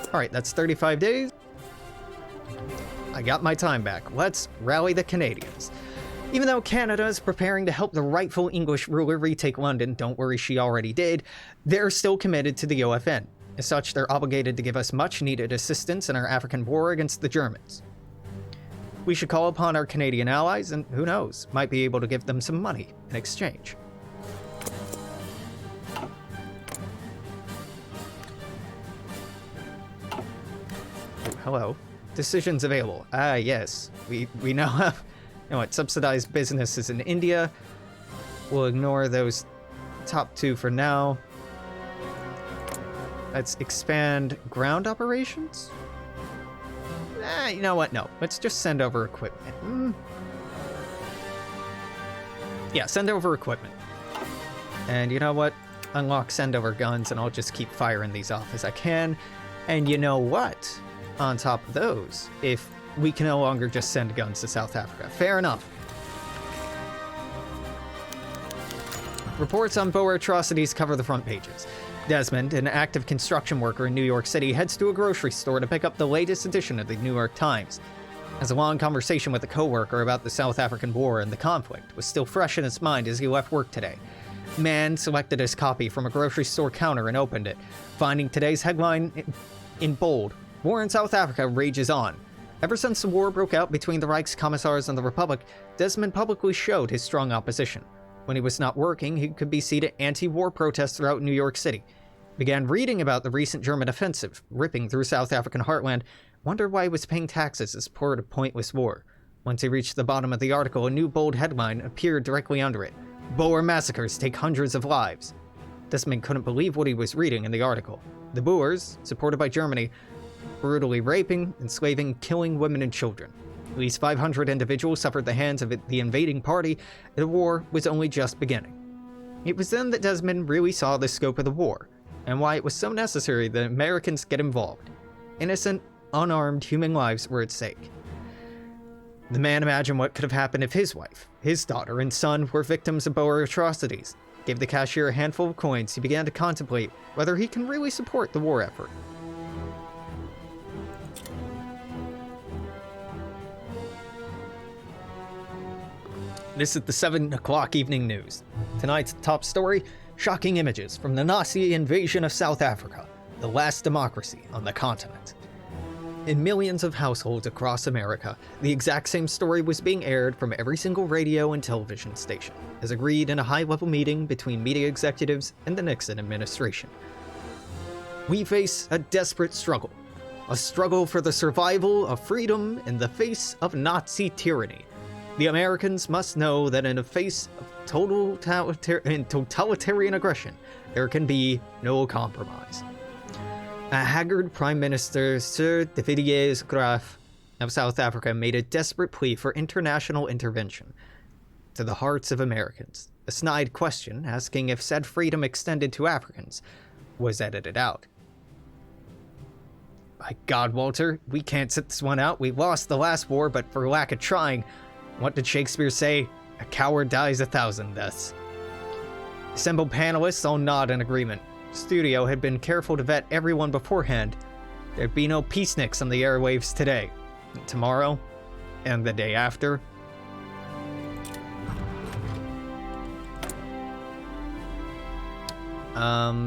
Speaker 1: Alright, that's 35 days. I got my time back. Let's rally the Canadians. Even though Canada is preparing to help the rightful English ruler retake London, don't worry, she already did, they're still committed to the OFN. As such, they're obligated to give us much-needed assistance in our African war against the Germans. We should call upon our Canadian allies, and who knows, might be able to give them some money in exchange. Oh, hello. Decisions available. Ah, yes. We now have, subsidized businesses in India. We'll ignore those top two for now. Let's expand ground operations? You know what? No. Let's just send over equipment. Yeah, send over equipment. And you know what? Unlock send over guns, and I'll just keep firing these off as I can. And you know what? On top of those, if we can no longer just send guns to South Africa. Fair enough. Reports on Boer atrocities cover the front pages. Desmond, an active construction worker in New York City, heads to a grocery store to pick up the latest edition of the New York Times. Has a long conversation with a coworker about the South African War and the conflict was still fresh in his mind as he left work today. Man selected his copy from a grocery store counter and opened it, finding today's headline in bold: War in South Africa rages on. Ever since the war broke out between the Reichskommissars and the Republic, Desmond publicly showed his strong opposition. When he was not working, he could be seen at anti-war protests throughout New York City. Began reading about the recent German offensive, ripping through South African heartland, wondered why he was paying taxes as part of pointless war. Once he reached the bottom of the article, a new bold headline appeared directly under it: Boer massacres take hundreds of lives. Desmond couldn't believe what he was reading in the article. The Boers, supported by Germany, brutally raping, enslaving, killing women and children. At least 500 individuals suffered the hands of the invading party, and the war was only just beginning. It was then that Desmond really saw the scope of the war, and why it was so necessary that Americans get involved. Innocent, unarmed human lives were at stake. The man imagined what could have happened if his wife, his daughter, and son were victims of Boer atrocities. Gave the cashier a handful of coins, he began to contemplate whether he can really support the war effort. This is the 7 o'clock evening news. Tonight's top story: shocking images from the Nazi invasion of South Africa, the last democracy on the continent. In millions of households across America, the exact same story was being aired from every single radio and television station, as agreed in a high-level meeting between media executives and the Nixon administration. We face a desperate struggle, a struggle for the survival of freedom in the face of Nazi tyranny. The Americans must know that in the face of totalitarian aggression, there can be no compromise. A haggard Prime Minister Sir de Villiers-Graaff of South Africa made a desperate plea for international intervention. To the hearts of Americans, a snide question asking if said freedom extended to Africans was edited out. By God, Walter, we can't sit this one out. We lost the last war, but for lack of trying, what did Shakespeare say? A coward dies 1,000 deaths. Assembled panelists all nod in agreement. Studio had been careful to vet everyone beforehand. There'd be no peaceniks on the airwaves today, tomorrow, and the day after.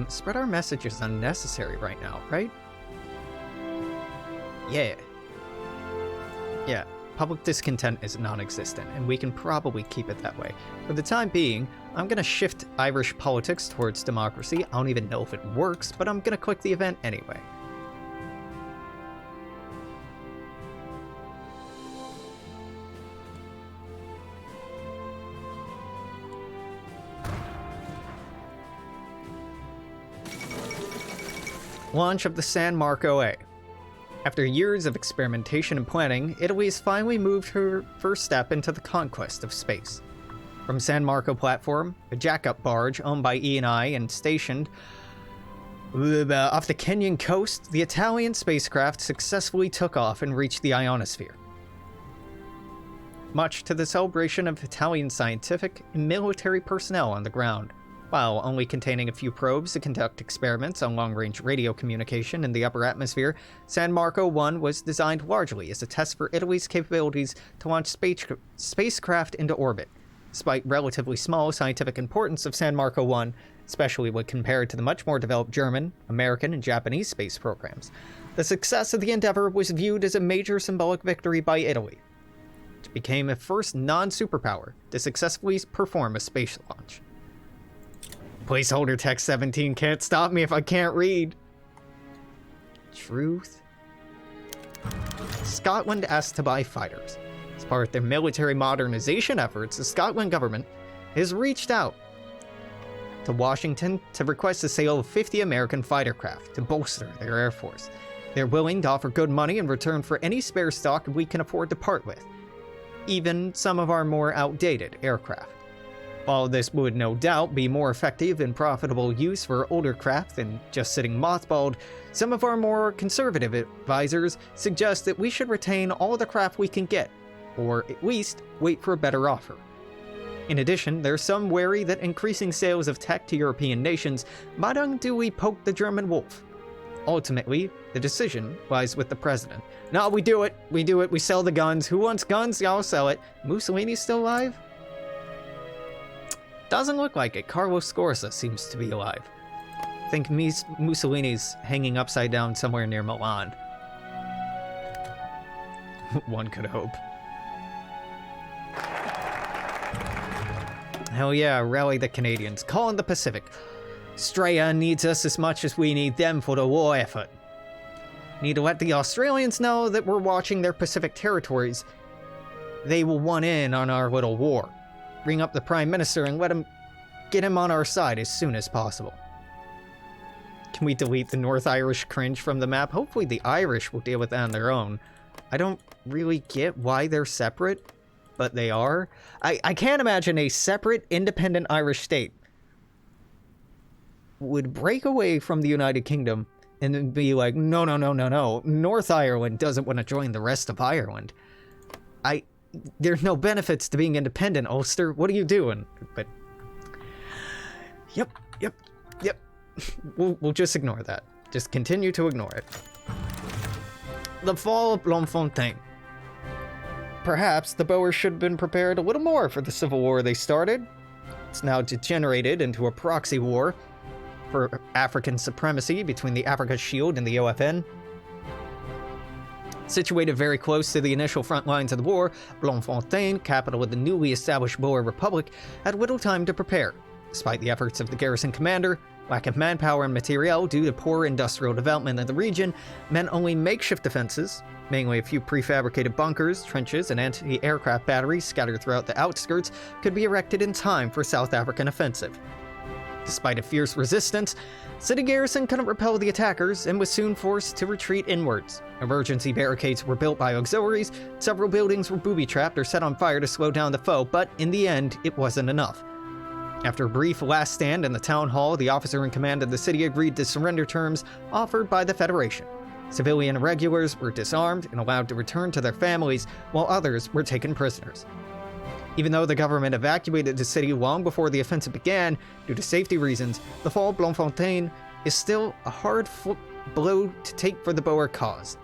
Speaker 1: Spread our message is unnecessary right now, right? Yeah. Public discontent is non-existent, and we can probably keep it that way. For the time being, I'm gonna shift Irish politics towards democracy. I don't even know if it works, but I'm gonna click the event anyway. Launch of the San Marco A. After years of experimentation and planning, Italy has finally moved her first step into the conquest of space. From San Marco platform, a jack-up barge owned by E&I and stationed off the Kenyan coast, the Italian spacecraft successfully took off and reached the ionosphere. Much to the celebration of Italian scientific and military personnel on the ground. While only containing a few probes to conduct experiments on long-range radio communication in the upper atmosphere, San Marco 1 was designed largely as a test for Italy's capabilities to launch spacecraft into orbit. Despite relatively small scientific importance of San Marco 1, especially when compared to the much more developed German, American, and Japanese space programs, the success of the endeavor was viewed as a major symbolic victory by Italy, which became the first non-superpower to successfully perform a space launch. Placeholder text 17 can't stop me if I can't read. Truth. Scotland asked to buy fighters. As part of their military modernization efforts, the Scotland government has reached out to Washington to request the sale of 50 American fighter craft to bolster their air force. They're willing to offer good money in return for any spare stock we can afford to part with, even some of our more outdated aircraft. While this would no doubt be more effective and profitable use for older craft than just sitting mothballed, some of our more conservative advisors suggest that we should retain all the craft we can get, or at least wait for a better offer. In addition, there's some worry that increasing sales of tech to European nations might unduly poke the German wolf. Ultimately, the decision lies with the president. No, we do it, we sell the guns. Who wants guns? Y'all sell it. Mussolini's still alive? Doesn't look like it. Carlos Scorza seems to be alive. I think Mussolini's hanging upside down somewhere near Milan. One could hope. Hell yeah, rally the Canadians. Call in the Pacific. Australia needs us as much as we need them for the war effort. Need to let the Australians know that we're watching their Pacific territories. They will want in on our little war. Ring up the Prime Minister and get him on our side as soon as possible. Can we delete the North Irish cringe from the map? Hopefully the Irish will deal with that on their own. I don't really get why they're separate, but they are. I can't imagine a separate, independent Irish state would break away from the United Kingdom and then be like, no. North Ireland doesn't want to join the rest of Ireland. There's no benefits to being independent, Ulster. What are you doing? But, yep. We'll just ignore that. Just continue to ignore it. The fall of Bloemfontein. Perhaps the Boers should have been prepared a little more for the civil war they started. It's now degenerated into a proxy war for African supremacy between the Africa Shield and the OFN. Situated very close to the initial front lines of the war, Bloemfontein, capital of the newly established Boer Republic, had little time to prepare. Despite the efforts of the garrison commander, lack of manpower and materiel due to poor industrial development in the region meant only makeshift defenses, mainly a few prefabricated bunkers, trenches, and anti-aircraft batteries scattered throughout the outskirts, could be erected in time for South African offensive. Despite a fierce resistance, city garrison couldn't repel the attackers and was soon forced to retreat inwards. Emergency barricades were built by auxiliaries, several buildings were booby-trapped or set on fire to slow down the foe, but in the end, it wasn't enough. After a brief last stand in the town hall, the officer in command of the city agreed to surrender terms offered by the Federation. Civilian irregulars were disarmed and allowed to return to their families, while others were taken prisoners. Even though the government evacuated the city long before the offensive began, due to safety reasons, the fall of Bloemfontein is still a hard blow to take for the Boer cause.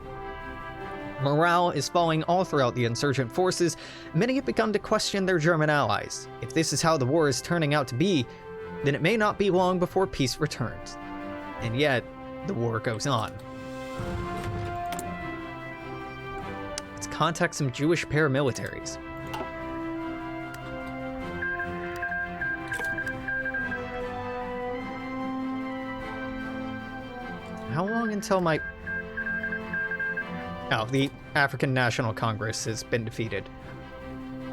Speaker 1: Morale is falling all throughout the insurgent forces. Many have begun to question their German allies. If this is how the war is turning out to be, then it may not be long before peace returns. And yet, the war goes on. Let's contact some Jewish paramilitaries. How long until my... Oh, the African National Congress has been defeated.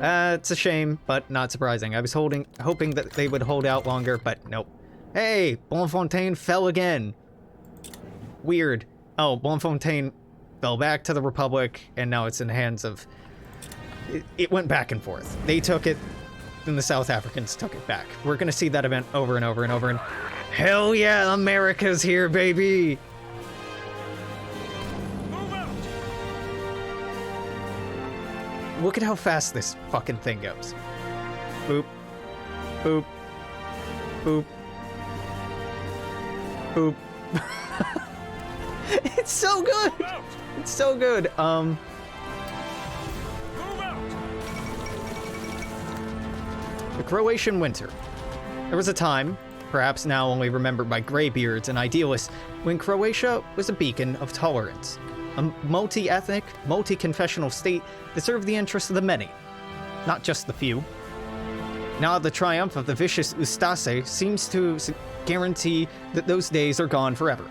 Speaker 1: It's a shame, but not surprising. I was hoping that they would hold out longer, but nope. Hey, Bloemfontein fell again. Weird. Oh, Bloemfontein fell back to the Republic, and now it's in the hands of... It went back and forth. They took it, then the South Africans took it back. We're gonna see that event over and over and over, and... Hell yeah, America's here, baby! Look at how fast this fucking thing goes. Boop. Boop. Boop. Oop. It's so good! It's so good.
Speaker 4: Move out.
Speaker 1: The Croatian Winter. There was a time, perhaps now only remembered by graybeards and idealists, when Croatia was a beacon of tolerance. A multi-ethnic, multi-confessional state that served the interests of the many, not just the few. Now the triumph of the vicious Ustase seems to guarantee that those days are gone forever.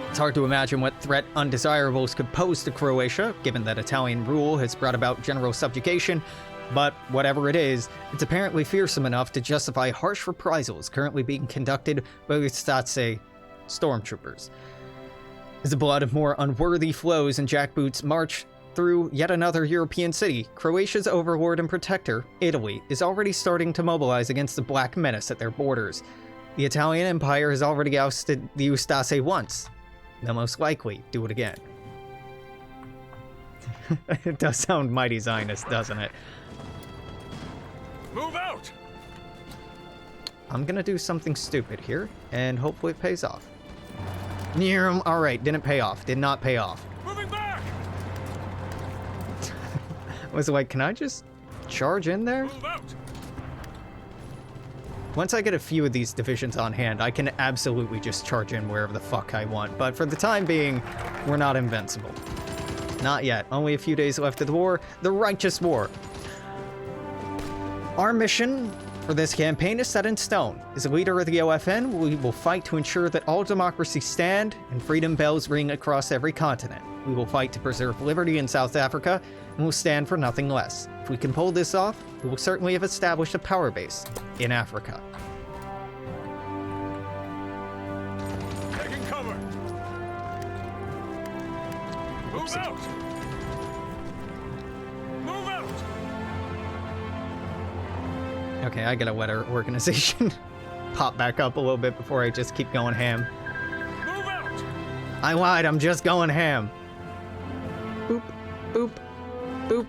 Speaker 1: It's hard to imagine what threat undesirables could pose to Croatia, given that Italian rule has brought about general subjugation, but whatever it is, it's apparently fearsome enough to justify harsh reprisals currently being conducted by the Ustase stormtroopers. As the blood of more unworthy flows and jackboots march through yet another European city, Croatia's overlord and protector, Italy, is already starting to mobilize against the Black Menace at their borders. The Italian Empire has already ousted the Ustase once. They'll most likely do it again. It does sound mighty Zionist, doesn't it?
Speaker 4: Move out.
Speaker 1: I'm gonna do something stupid here, and hopefully it pays off. Alright, didn't pay off. Did not pay off.
Speaker 4: Moving back.
Speaker 1: Was like, can I just charge in there?
Speaker 4: Move out.
Speaker 1: Once I get a few of these divisions on hand, I can absolutely just charge in wherever the fuck I want. But for the time being, we're not invincible. Not yet. Only a few days left of the war. The Righteous War. Our mission for this campaign is set in stone. As a leader of the OFN, we will fight to ensure that all democracies stand and freedom bells ring across every continent. We will fight to preserve liberty in South Africa, and will stand for nothing less. If we can pull this off, we will certainly have established a power base in Africa.
Speaker 4: Taking cover. Move out. Move out.
Speaker 1: Okay, I gotta let our organization pop back up a little bit before I just keep going ham.
Speaker 4: Move out.
Speaker 1: I lied, I'm just going ham. Boop, boop, boop.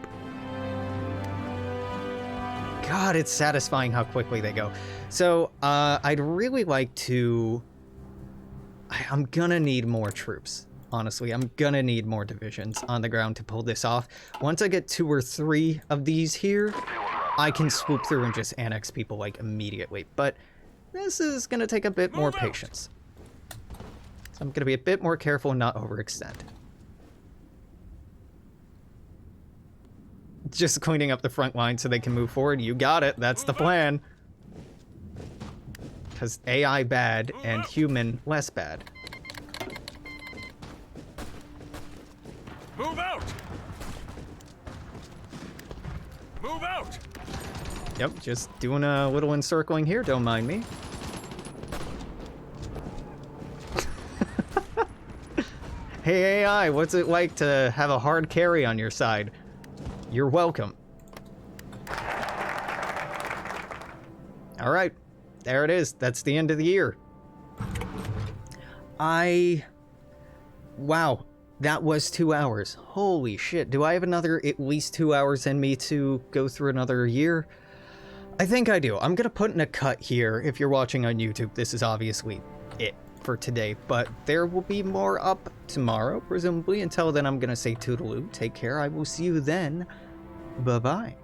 Speaker 1: God, it's satisfying how quickly they go. So, I'd really like to... I'm gonna need more troops. Honestly, I'm gonna need more divisions on the ground to pull this off. Once I get 2 or 3 of these here, I can swoop through and just annex people, like, immediately. But this is gonna take a bit more patience. So I'm gonna be a bit more careful and not overextend. Just cleaning up the front line so they can move forward. You got it. That's the plan. Because AI bad and human less bad.
Speaker 4: Move out. Move out.
Speaker 1: Yep, just doing a little encircling here. Don't mind me. Hey AI, what's it like to have a hard carry on your side? You're welcome. All right, there it is. That's the end of the year. Wow, that was 2 hours. Holy shit, do I have another at least 2 hours in me to go through another year? I think I do. I'm gonna put in a cut here. If you're watching on YouTube, this is obviously it for today, but there will be more up tomorrow, presumably. Until then, I'm gonna say toodaloo. Take care. I will see you then. Bye-bye.